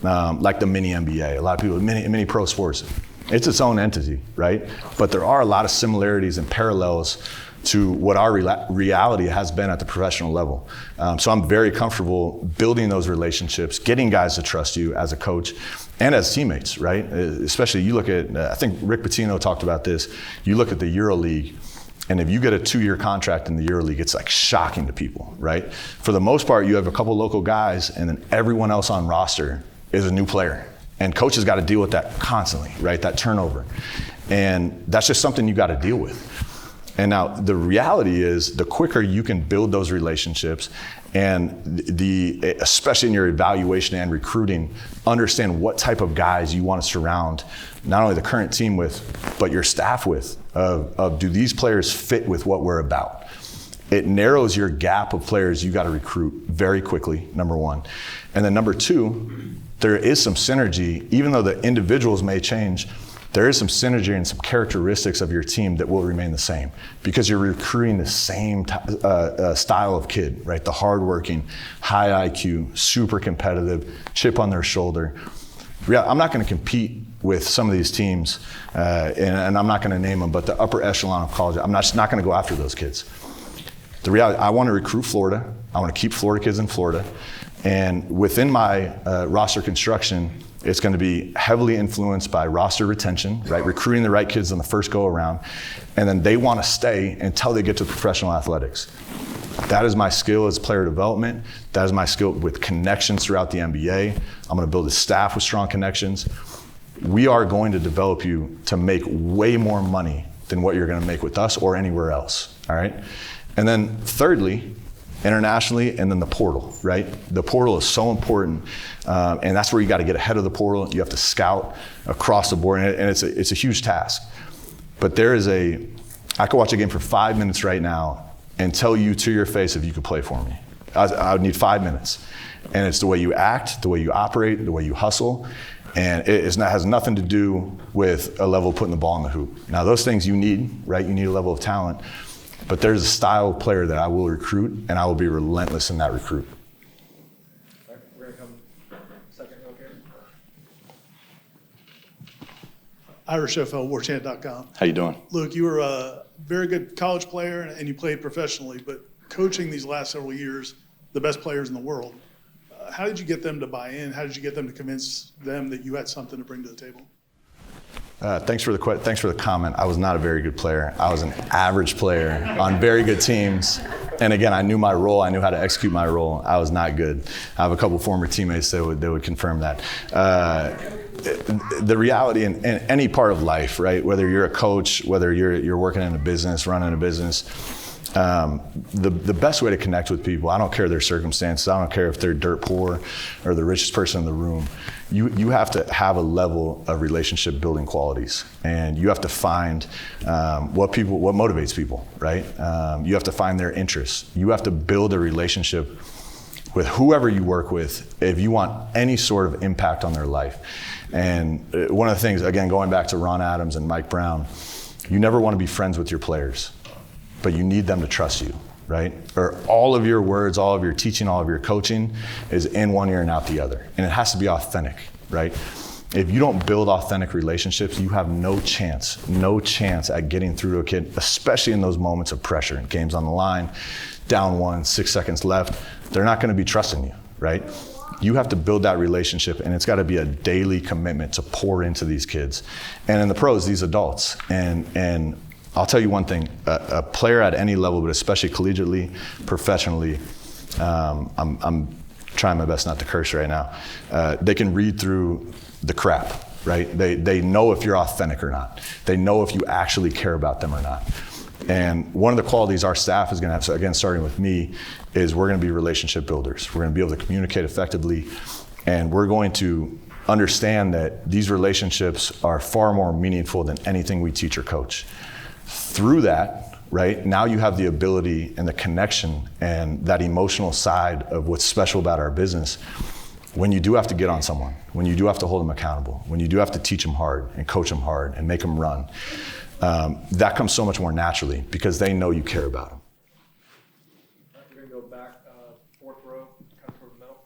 like the mini NBA. A lot of people, mini pro sports. It's its own entity, right? But there are a lot of similarities and parallels to what our reality has been at the professional level. So I'm very comfortable building those relationships, getting guys to trust you as a coach and as teammates, right? Especially you look at, I think Rick Pitino talked about this, you look at the EuroLeague, and if you get a 2-year contract in the EuroLeague, it's like shocking to people, right? For the most part, you have a couple local guys, and then everyone else on roster is a new player. And coaches got to deal with that constantly, right? That turnover. And that's just something you got to deal with. And now the reality is the quicker you can build those relationships and especially in your evaluation and recruiting, understand what type of guys you want to surround not only the current team with, but your staff with, of do these players fit with what we're about? It narrows your gap of players you got to recruit very quickly, number one. And then number two, there is some synergy, even though the individuals may change, there is some synergy and some characteristics of your team that will remain the same because you're recruiting the same style of kid, right? The hardworking, high IQ, super competitive, chip on their shoulder. Yeah, I'm not going to compete with some of these teams, and I'm not going to name them, but the upper echelon of college, I'm just not going to go after those kids. The reality, I want to recruit Florida. I want to keep Florida kids in Florida. And within my roster construction, it's going to be heavily influenced by roster retention, right? Recruiting the right kids on the first go around. And then they want to stay until they get to professional athletics. That is my skill as player development. That is my skill with connections throughout the NBA. I'm going to build a staff with strong connections. We are going to develop you to make way more money than what you're going to make with us or anywhere else, all right? And then thirdly, internationally, and then the portal, right? The portal is so important, and that's where you got to get ahead of the portal. You have to scout across the board, and it's a huge task. But I could watch a game for 5 minutes right now and tell you to your face if you could play for me. I would need 5 minutes. And it's the way you act, the way you operate, the way you hustle, and has nothing to do with a level of putting the ball in the hoop. Now, those things you need, right? You need a level of talent. But there's a style of player that I will recruit, and I will be relentless in that recruit. All right, we're going to come second row here. Ira Sheffield, WarChant.com. How you doing? Luke, you were a very good college player, and you played professionally, but coaching these last several years, the best players in the world, how did you get them to buy in? How did you get them to convince them that you had something to bring to the table? Thanks for the comment. I was not a very good player. I was an average player on very good teams. And again, I knew my role. I knew how to execute my role. I was not good. I have a couple former teammates that would confirm that. The reality in any part of life, right? Whether you're a coach, whether you're working in a business, running a business, the best way to connect with people, I don't care their circumstances, I don't care if they're dirt poor or the richest person in the room, you have to have a level of relationship building qualities, and you have to find what motivates people, right? You have to find their interests. You have to build a relationship with whoever you work with if you want any sort of impact on their life. And one of the things, again, going back to Ron Adams and Mike Brown, you never want to be friends with your players, but you need them to trust you, right? Or all of your words, all of your teaching, all of your coaching is in one ear and out the other. And it has to be authentic, right? If you don't build authentic relationships, you have no chance at getting through to a kid, especially in those moments of pressure. Games on the line, down 1, 6 seconds left. They're not going to be trusting you, right? You have to build that relationship, and it's got to be a daily commitment to pour into these kids. And in the pros, these adults. And I'll tell you one thing, a player at any level, but especially collegiately, professionally, I'm trying my best not to curse right now, they can read through the crap, right? They know if you're authentic or not. They know if you actually care about them or not. And one of the qualities our staff is going to have, so again, starting with me, is we're going to be relationship builders. We're going to be able to communicate effectively, and we're going to understand that these relationships are far more meaningful than anything we teach or coach. Through that, right, now you have the ability and the connection and that emotional side of what's special about our business. When you do have to get on someone, when you do have to hold them accountable, when you do have to teach them hard and coach them hard and make them run, that comes so much more naturally because they know you care about them. We're gonna go back, fourth row, kind of toward the middle.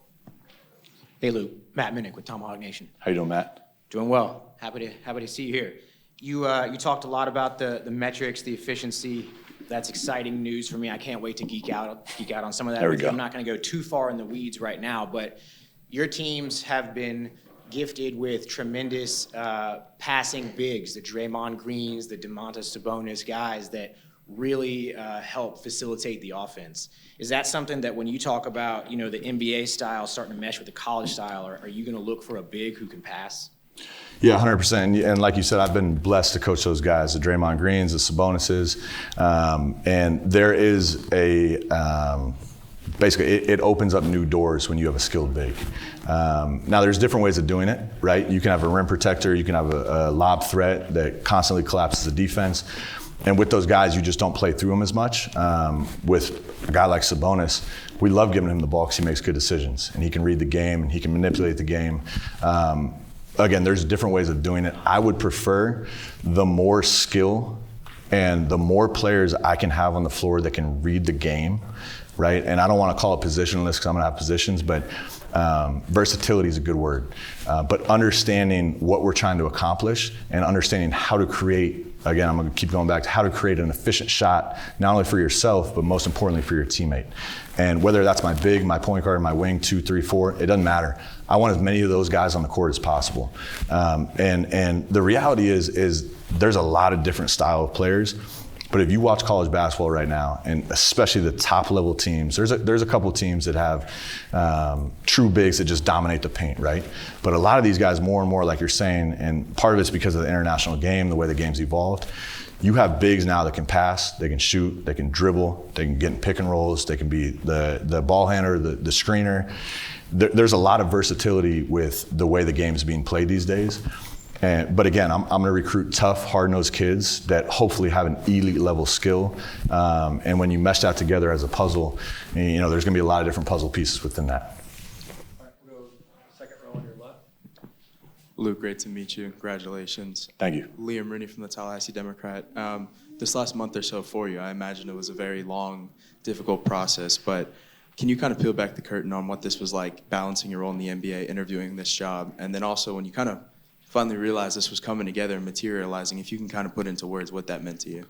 Hey Luke, Matt Minnick with Tomahawk Nation. How you doing, Matt? Doing well. Happy to see you here. You talked a lot about the metrics, the efficiency. That's exciting news for me. I can't wait to geek out on some of that. There we with you. go. I'm not going to go too far in the weeds right now, but your teams have been gifted with tremendous passing bigs, the Draymond Greens, the Domantas Sabonis guys that really help facilitate the offense. Is that something that when you talk about, the NBA style starting to mesh with the college style, are you going to look for a big who can pass? Yeah, 100%. And like you said, I've been blessed to coach those guys, the Draymond Greens, the Sabonises. And there is basically, it opens up new doors when you have a skilled big. Now, there's different ways of doing it, right? You can have a rim protector, you can have a lob threat that constantly collapses the defense. And with those guys, you just don't play through them as much. With a guy like Sabonis, we love giving him the ball because he makes good decisions and he can read the game and he can manipulate the game. Again, there's different ways of doing it. I would prefer the more skill and the more players I can have on the floor that can read the game, right? And I don't want to call it positionless because I'm going to have positions, but versatility is a good word. But understanding what we're trying to accomplish and understanding how to create, again, I'm going to keep going back to how to create an efficient shot, not only for yourself, but most importantly for your teammate. And whether that's my big, my point guard, my wing, 2, 3, 4, it doesn't matter. I want as many of those guys on the court as possible. And the reality is there's a lot of different style of players. But if you watch college basketball right now, and especially the top level teams, there's a couple of teams that have true bigs that just dominate the paint, right? But a lot of these guys, more and more, like you're saying, and part of it's because of the international game, the way the game's evolved, you have bigs now that can pass, they can shoot, they can dribble, they can get in pick and rolls, they can be the ball handler, the screener. There's a lot of versatility with the way the game's being played these days. But again, I'm going to recruit tough, hard-nosed kids that hopefully have an elite level skill. And when you mesh that together as a puzzle, there's going to be a lot of different puzzle pieces within that. All right, we'll go second row on your left. Luke, great to meet you. Congratulations. Thank you. Liam Rooney from the Tallahassee Democrat. This last month or so for you, I imagine it was a very long, difficult process, but can you kind of peel back the curtain on what this was like, balancing your role in the NBA, interviewing this job, and then also when you kind of finally realized this was coming together and materializing, if you can kind of put into words what that meant to you?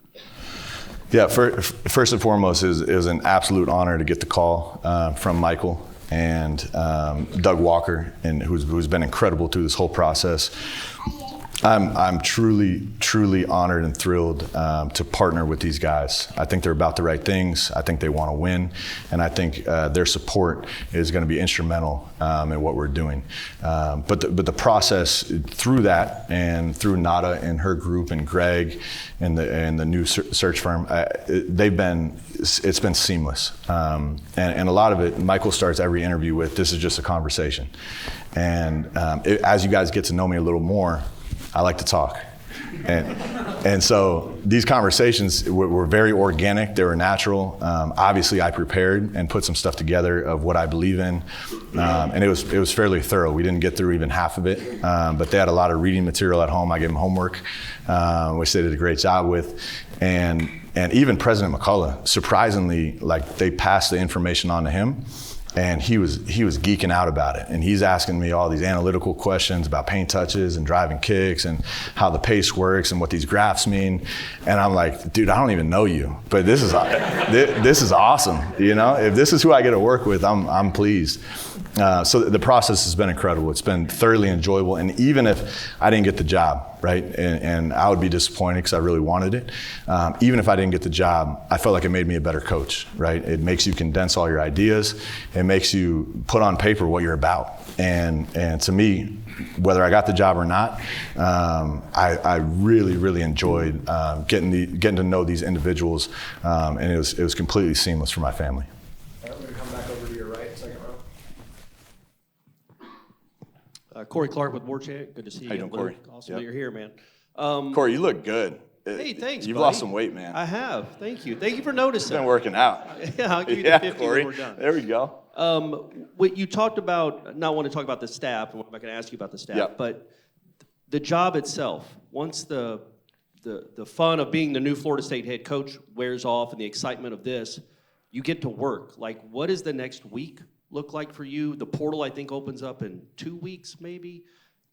Yeah, first and foremost, it was an absolute honor to get the call from Michael and Doug Walker, and who's been incredible through this whole process. I'm truly honored and thrilled to partner with these guys. I think they're about the right things. I think they want to win, and I think their support is going to be instrumental in what we're doing. But the process through that, and through Nada and her group, and Greg and the new search firm, it's been seamless. And a lot of it, Michael starts every interview with, "This is just a conversation." And as you guys get to know me a little more, I like to talk. And so these conversations were very organic, they were natural. Obviously I prepared and put some stuff together of what I believe in. And it was fairly thorough. We didn't get through even half of it, but they had a lot of reading material at home. I gave them homework, which they did a great job with. And even President McCullough, surprisingly, like, they passed the information on to him. And he was geeking out about it. And he's asking me all these analytical questions about paint touches and driving kicks and how the pace works and what these graphs mean. And I'm like, dude, I don't even know you, but this is awesome. You know, if this is who I get to work with, I'm pleased. So the process has been incredible. It's been thoroughly enjoyable. And even if I didn't get the job, right, and I would be disappointed because I really wanted it, even if I didn't get the job, I felt like it made me a better coach, right? It makes you condense all your ideas. It makes you put on paper what you're about. And to me, whether I got the job or not, I really, really enjoyed getting to know these individuals, and it was completely seamless for my family. All right, we're going to come back over to your right, second row. Corey Clark with Warchant. Good to see you. How you doing, Corey? Awesome that you're here, man. Corey, you look good. Hey, thanks, You've buddy. lost some weight, man. I have. Thank you. Thank you for noticing. Been working out. Yeah, I'll give you the 50 Corey. when we're done. There we go. What you talked about, now I want to talk about the staff, and I'm not going to ask you about the staff, Yep. but the job itself, once the fun of being the new Florida State head coach wears off and the excitement of this, you get to work. Like, what does the next week look like for you? The portal, I think, opens up in 2 weeks, maybe.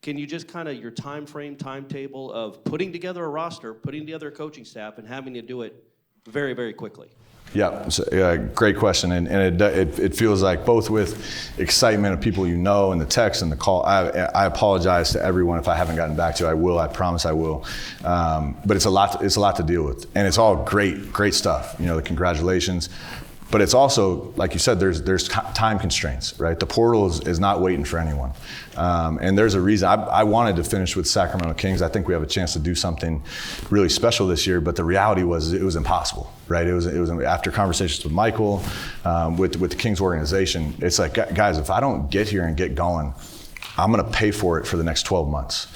Can you just kind of your time frame, timetable of putting together a roster, putting together a coaching staff, and having to do it very, very quickly? Yeah, great question, and it feels like both with excitement of people you know and the text and the call. I apologize to everyone if I haven't gotten back to you. I will. I promise I will. But it's a lot. It's a lot to deal with, and it's all great stuff. You know, the congratulations. But it's also, like you said, there's time constraints, right? The portal is not waiting for anyone. And there's a reason. I wanted to finish with Sacramento Kings. I think we have a chance to do something really special this year, but the reality was it was impossible, right? It was after conversations with Michael, with the Kings organization, it's like, guys, if I don't get here and get going, I'm gonna pay for it for the next 12 months.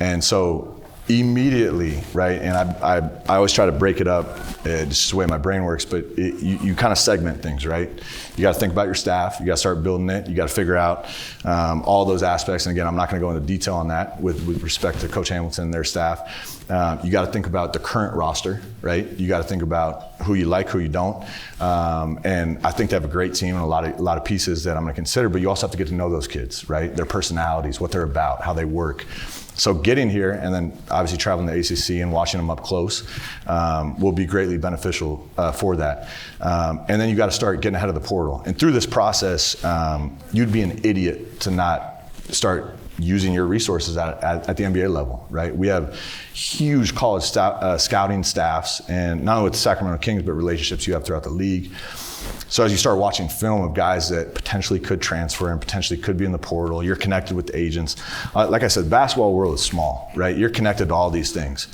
And so immediately, right, and I always try to break it up, just the way my brain works, but you kind of segment things, right? You got to think about your staff, you got to start building it, you got to figure out all those aspects, and again, I'm not going to go into detail on that with respect to Coach Hamilton and their staff. You got to think about the current roster, right? You got to think about who you like, who you don't, and I think they have a great team and a lot of pieces that I'm going to consider, but you also have to get to know those kids, right? Their personalities, what they're about, how they work. So getting here and then obviously traveling to ACC and watching them up close will be greatly beneficial for that. And then you got to start getting ahead of the portal. And through this process, you'd be an idiot to not start using your resources at the NBA level, right? We have huge college scouting staffs, and not only with the Sacramento Kings, but relationships you have throughout the league. So as you start watching film of guys that potentially could transfer and potentially could be in the portal, you're connected with the agents. Like I said, the basketball world is small, right? You're connected to all these things.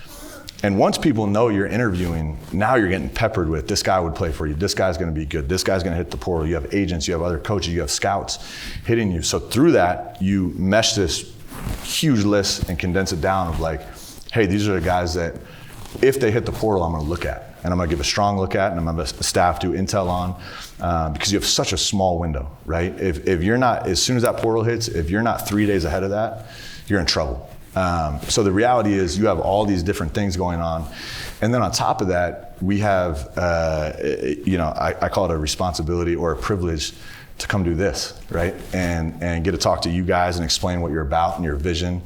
And once people know you're interviewing, now you're getting peppered with, this guy would play for you, this guy's gonna be good, this guy's gonna hit the portal. You have agents, you have other coaches, you have scouts hitting you. So through that, you mesh this huge list and condense it down of like, hey, these are the guys that if they hit the portal, I'm gonna look at. And I'm gonna give a strong look at, and I'm gonna have the staff do intel on, because you have such a small window, right? If you're not, as soon as that portal hits, if you're not 3 days ahead of that, you're in trouble. So the reality is you have all these different things going on. And then on top of that, we have, I call it a responsibility or a privilege to come do this, right? And get to talk to you guys and explain what you're about and your vision.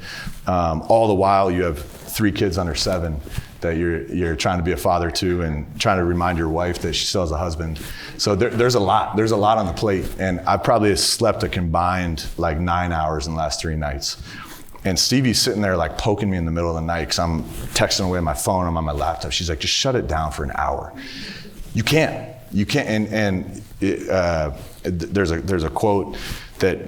All the while you have 3 kids under 7 that you're trying to be a father to and trying to remind your wife that she still has a husband. So there's a lot on the plate. And I probably slept a combined like 9 hours in the last 3 nights. And Stevie's sitting there like poking me in the middle of the night because I'm texting away on my phone, I'm on my laptop. She's like, just shut it down for an hour. You can't, there's a quote that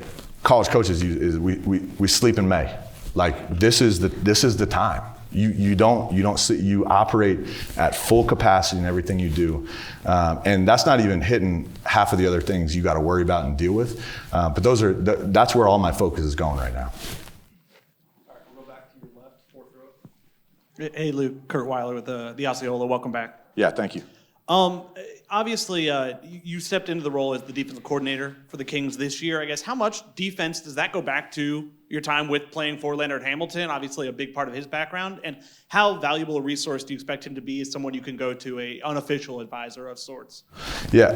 college coaches use, is we sleep in May. Like this is the time. You operate at full capacity in everything you do. And that's not even hitting half of the other things you got to worry about and deal with. But that's where all my focus is going right now. All right, we'll go back to your left, 4th row. Hey, Luke, Kurt Weiler with the Osceola. Welcome back. Yeah, thank you. Obviously, you stepped into the role as the defensive coordinator for the Kings this year. I guess how much defense does that go back to your time with playing for Leonard Hamilton? Obviously, a big part of his background. And how valuable a resource do you expect him to be as someone you can go to, a unofficial advisor of sorts? Yeah,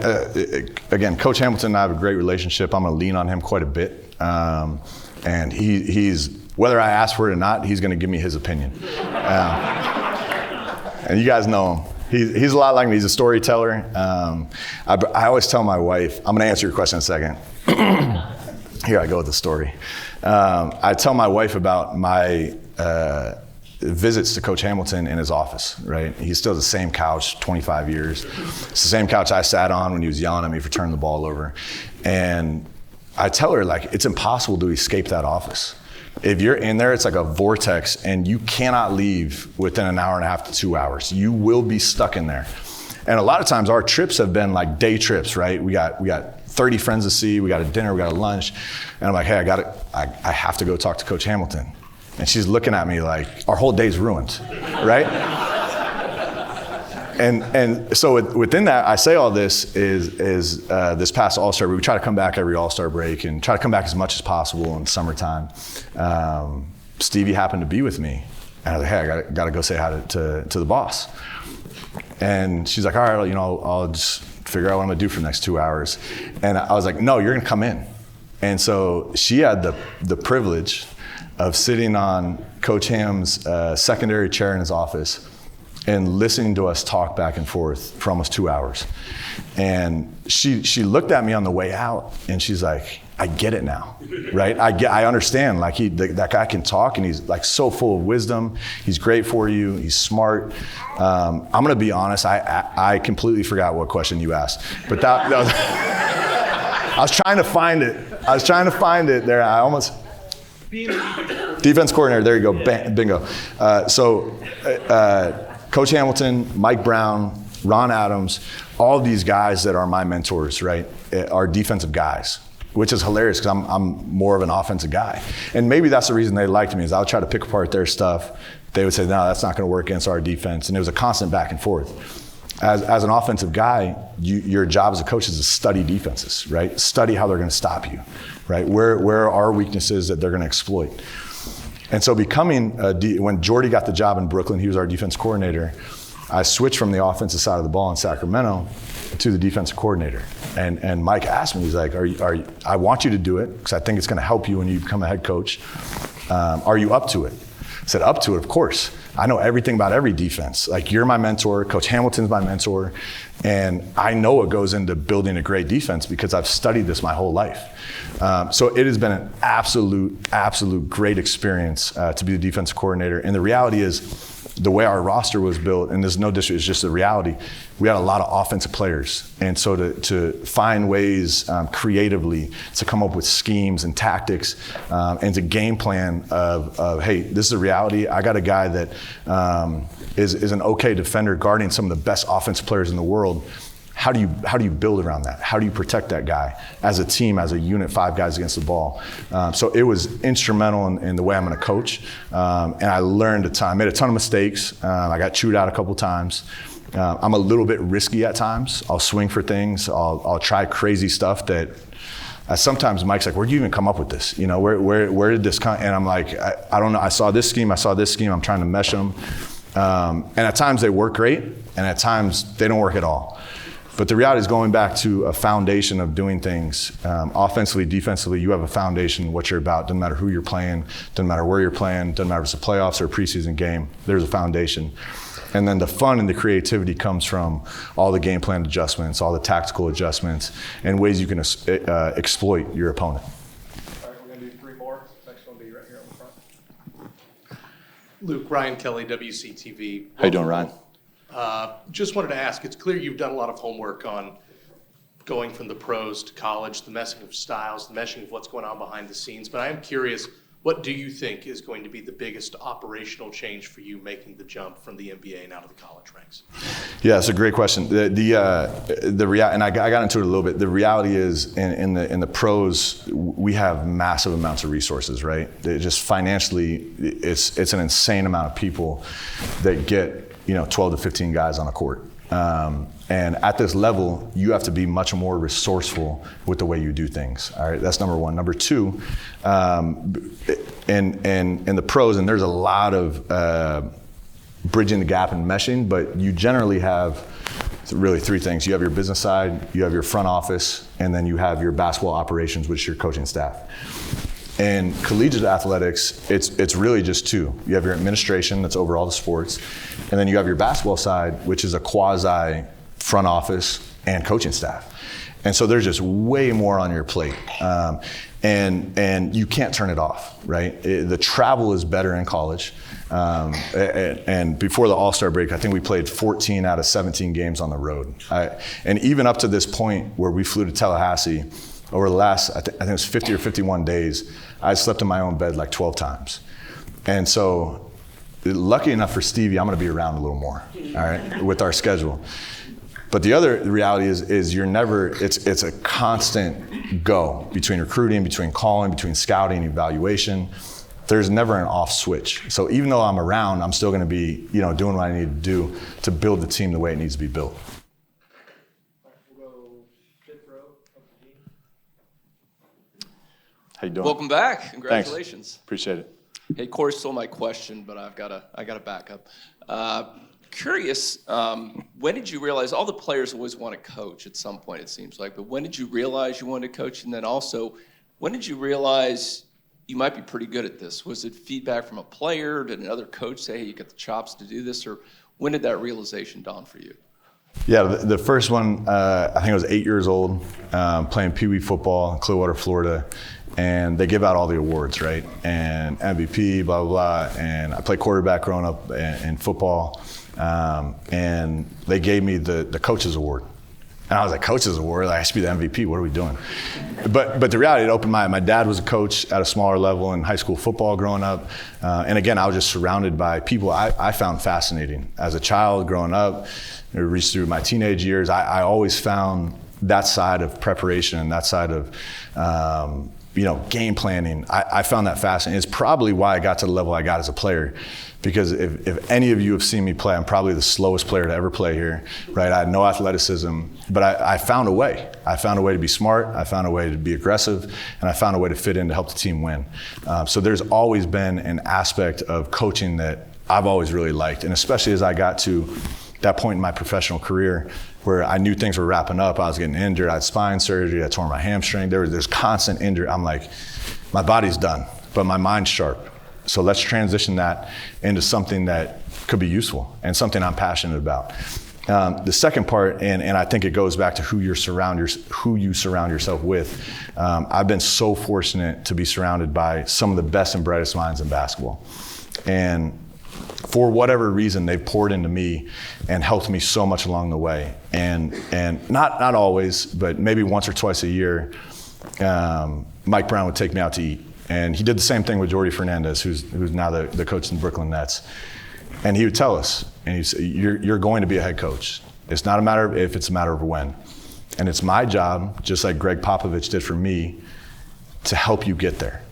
again, Coach Hamilton and I have a great relationship. I'm going to lean on him quite a bit. And he's, whether I ask for it or not, he's going to give me his opinion. And you guys know him. He's a lot like me. He's a storyteller. I always tell my wife, I'm going to answer your question in a second. Here I go with the story. I tell my wife about my visits to Coach Hamilton in his office, right? He still has the same couch, 25 years. It's the same couch I sat on when he was yelling at me for turning the ball over. And I tell her, like, it's impossible to escape that office. If you're in there, it's like a vortex, and you cannot leave within an hour and a half to 2 hours. You will be stuck in there. And a lot of times our trips have been like day trips, right? We got 30 friends to see, we got a dinner, we got a lunch. And I'm like, hey, I have to go talk to Coach Hamilton. And she's looking at me like, our whole day's ruined, right? And so within that, I say all this is this past All-Star break, we try to come back every All-Star break and try to come back as much as possible in summertime. Stevie happened to be with me. And I was like, hey, I gotta go say hi to the boss. And she's like, all right, I'll just figure out what I'm gonna do for the next 2 hours. And I was like, no, you're gonna come in. And so she had the privilege of sitting on Coach Ham's secondary chair in his office and listening to us talk back and forth for almost 2 hours. And she looked at me on the way out and she's like, I get it now, right? I understand, like that guy can talk and he's like so full of wisdom. He's great for you, he's smart. I'm gonna be honest, I completely forgot what question you asked, but that was, I was trying to find it there. I almost, defense coordinator, there you go, bingo. Coach Hamilton, Mike Brown, Ron Adams, all these guys that are my mentors, right, are defensive guys, which is hilarious because I'm more of an offensive guy. And maybe that's the reason they liked me, is I would try to pick apart their stuff. They would say, no, that's not going to work against our defense. And it was a constant back and forth. As an offensive guy, your job as a coach is to study defenses, right? Study how they're going to stop you, right? Where are weaknesses that they're going to exploit? And so when Jordy got the job in Brooklyn, he was our defense coordinator, I switched from the offensive side of the ball in Sacramento to the defensive coordinator. And Mike asked me, he's like, I want you to do it because I think it's going to help you when you become a head coach. Are you up to it? I said, up to it, of course. I know everything about every defense. Like, you're my mentor, Coach Hamilton's my mentor, and I know what goes into building a great defense because I've studied this my whole life. So it has been an absolute great experience to be the defensive coordinator. And the reality is, the way our roster was built, and there's no disrespect, it's just the reality, we had a lot of offensive players. And so to find ways creatively to come up with schemes and tactics and to game plan of hey, this is a reality. I got a guy that is an okay defender guarding some of the best offensive players in the world. How do you build around that? How do you protect that guy as a team, as a unit, 5 guys against the ball? So it was instrumental in the way I'm going to coach, and I learned a ton. I made a ton of mistakes. I got chewed out a couple times. I'm a little bit risky at times. I'll swing for things. I'll try crazy stuff that. Sometimes Mike's like, where'd you even come up with this? You know, where did this come? And I'm like, I don't know. I saw this scheme. I'm trying to mesh them, and at times they work great, and at times they don't work at all. But the reality is, going back to a foundation of doing things, offensively, defensively, you have a foundation, what you're about. Doesn't matter who you're playing, doesn't matter where you're playing, doesn't matter if it's the playoffs or a preseason game, there's a foundation. And then the fun and the creativity comes from all the game plan adjustments, all the tactical adjustments, and ways you can exploit your opponent. All right, we're going to do 3 more. Next one will be right here on the front. Luke, Ryan Kelly, WCTV. How you doing, Ryan? Just wanted to ask, it's clear you've done a lot of homework on going from the pros to college, the meshing of styles, the meshing of what's going on behind the scenes, but I am curious, what do you think is going to be the biggest operational change for you making the jump from the NBA now to the college ranks? Yeah, it's a great question. And I got into it a little bit. The reality is, in the pros, we have massive amounts of resources, right? Just financially, it's an insane amount of people that get 12 to 15 guys on a court. And at this level, you have to be much more resourceful with the way you do things. All right, that's number one. Number two, in the pros, and there's a lot of bridging the gap and meshing, but you generally have really three things. You have your business side, you have your front office, and then you have your basketball operations, which is your coaching staff. In collegiate athletics, it's really just two. You have your administration that's over all the sports, and then you have your basketball side, which is a quasi front office and coaching staff. And so there's just way more on your plate. And you can't turn it off, right? The travel is better in college. And before the All-Star break, I think we played 14 out of 17 games on the road. And even up to this point where we flew to Tallahassee, over the last, I think it was 50 or 51 days, I slept in my own bed like 12 times. And so, lucky enough for Stevie, I'm gonna be around a little more, all right, with our schedule. But the other reality is you're never, it's a constant go between recruiting, between calling, between scouting, evaluation. There's never an off switch. So even though I'm around, I'm still gonna be, doing what I need to do to build the team the way it needs to be built. We'll go fifth row up to Dean. How you doing? Welcome back. Congratulations. Thanks. Appreciate it. Hey, Corey stole my question, but I've got a backup. Curious, when did you realize, all the players always want to coach at some point, it seems like, but when did you realize you wanted to coach? And then also, when did you realize you might be pretty good at this? Was it feedback from a player? Did another coach say, hey, you got the chops to do this? Or when did that realization dawn for you? Yeah, the first one, I think I was 8 years old, playing Pee Wee football in Clearwater, Florida. And they give out all the awards, right? And MVP, blah, blah, blah. And I played quarterback growing up in football. And they gave me the coach's award. And I was like, coach's award? I should be the MVP. What are we doing? But the reality, it opened my dad was a coach at a smaller level in high school football growing up. And again, I was just surrounded by people I found fascinating. As a child growing up, reached through my teenage years, I always found that side of preparation and that side of, game planning. I found that fascinating. It's probably why I got to the level I got as a player. Because if any of you have seen me play, I'm probably the slowest player to ever play here, right? I had no athleticism, but I found a way. I found a way to be smart, I found a way to be aggressive, and I found a way to fit in to help the team win. So there's always been an aspect of coaching that I've always really liked, and especially as I got to that point in my professional career where I knew things were wrapping up, I was getting injured, I had spine surgery, I tore my hamstring, there's constant injury. I'm like, my body's done, but my mind's sharp. So let's transition that into something that could be useful and something I'm passionate about. The second part, and I think it goes back to who you surround yourself with. I've been so fortunate to be surrounded by some of the best and brightest minds in basketball. And for whatever reason, they've poured into me and helped me so much along the way. And not always, but maybe once or twice a year, Mike Brown would take me out to eat. And he did the same thing with Jordy Fernandez, who's now the coach in the Brooklyn Nets. And he would tell us, and he'd say, you're going to be a head coach. It's not a matter of if, it's a matter of when. And it's my job, just like Greg Popovich did for me, to help you get there.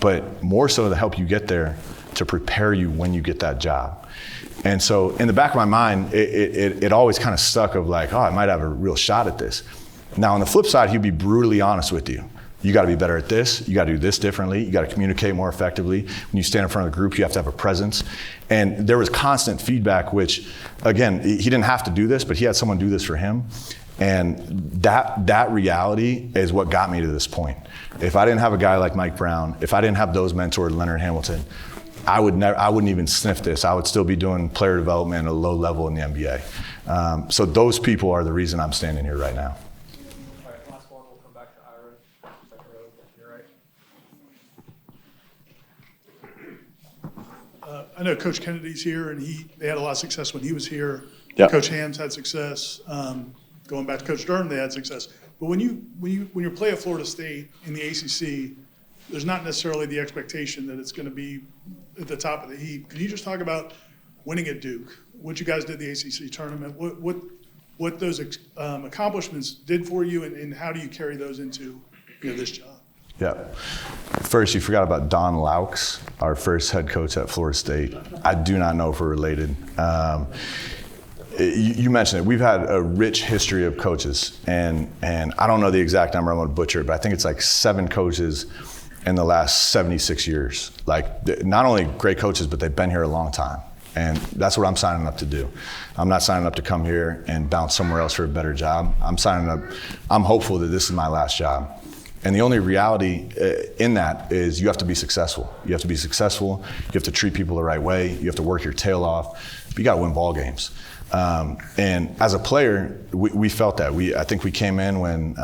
But more so to help you get there, to prepare you when you get that job. And so in the back of my mind, it always kind of stuck of like, I might have a real shot at this. Now on the flip side, he'd be brutally honest with you. You got to be better at this. You got to do this differently. You got to communicate more effectively. When you stand in front of a group, you have to have a presence. And there was constant feedback, which, again, he didn't have to do this, but he had someone do this for him. And that reality is what got me to this point. If I didn't have a guy like Mike Brown, if I didn't have those mentors, Leonard Hamilton, I wouldn't even sniff this. I would still be doing player development at a low level in the NBA. So those people are the reason I'm standing here right now. I know Coach Kennedy's here, and they had a lot of success when he was here. Yep. Coach Hams had success. Going back to Coach Durham, they had success. But when you play at Florida State in the ACC, there's not necessarily the expectation that it's going to be at the top of the heap. Can you just talk about winning at Duke, what you guys did the ACC tournament, what those accomplishments did for you, and how do you carry those into this job? Yeah. First, you forgot about Luke Loucks, our first head coach at Florida State. I do not know if we're related. You mentioned it. We've had a rich history of coaches, and I don't know the exact number. I'm going to butcher it, but I think it's like 7 coaches in the last 76 years. Like, not only great coaches, but they've been here a long time. And that's what I'm signing up to do. I'm not signing up to come here and bounce somewhere else for a better job. I'm hopeful that this is my last job. And the only reality in that is you have to be successful. You have to be successful. You have to treat people the right way. You have to work your tail off. But you got to win ball games. And as a player, we felt that. I think we came in when,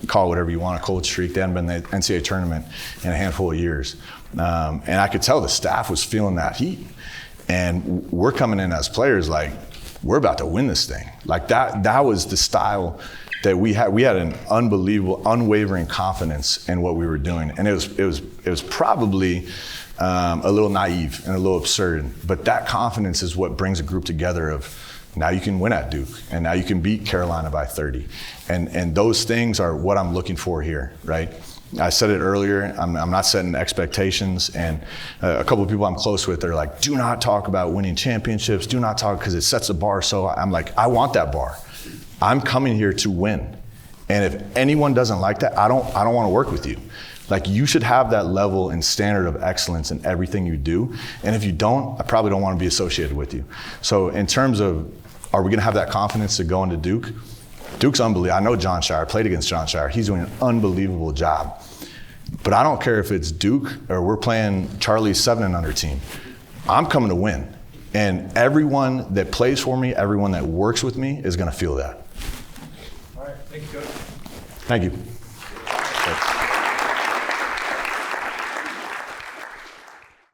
call it whatever you want, a cold streak. They hadn't been in the NCAA tournament in a handful of years. And I could tell the staff was feeling that heat. And we're coming in as players like, we're about to win this thing. Like that was the style that we had. We had an unbelievable, unwavering confidence in what we were doing. And it was probably a little naive and a little absurd. But that confidence is what brings a group together of, now you can win at Duke, and now you can beat Carolina by 30. And those things are what I'm looking for here, right? I said it earlier, I'm not setting expectations, and a couple of people I'm close with, they're like, do not talk about winning championships, do not talk, because it sets the bar. So I'm like, I want that bar. I'm coming here to win. And if anyone doesn't like that, I don't want to work with you. Like, you should have that level and standard of excellence in everything you do. And if you don't, I probably don't want to be associated with you. So in terms of, are we going to have that confidence to go into Duke? Duke's unbelievable. I know John Shire. I played against John Shire. He's doing an unbelievable job. But I don't care if it's Duke or we're playing Charlie's 7 and under team. I'm coming to win. And everyone that plays for me, everyone that works with me is going to feel that. All right, thank you, Coach. Thank you.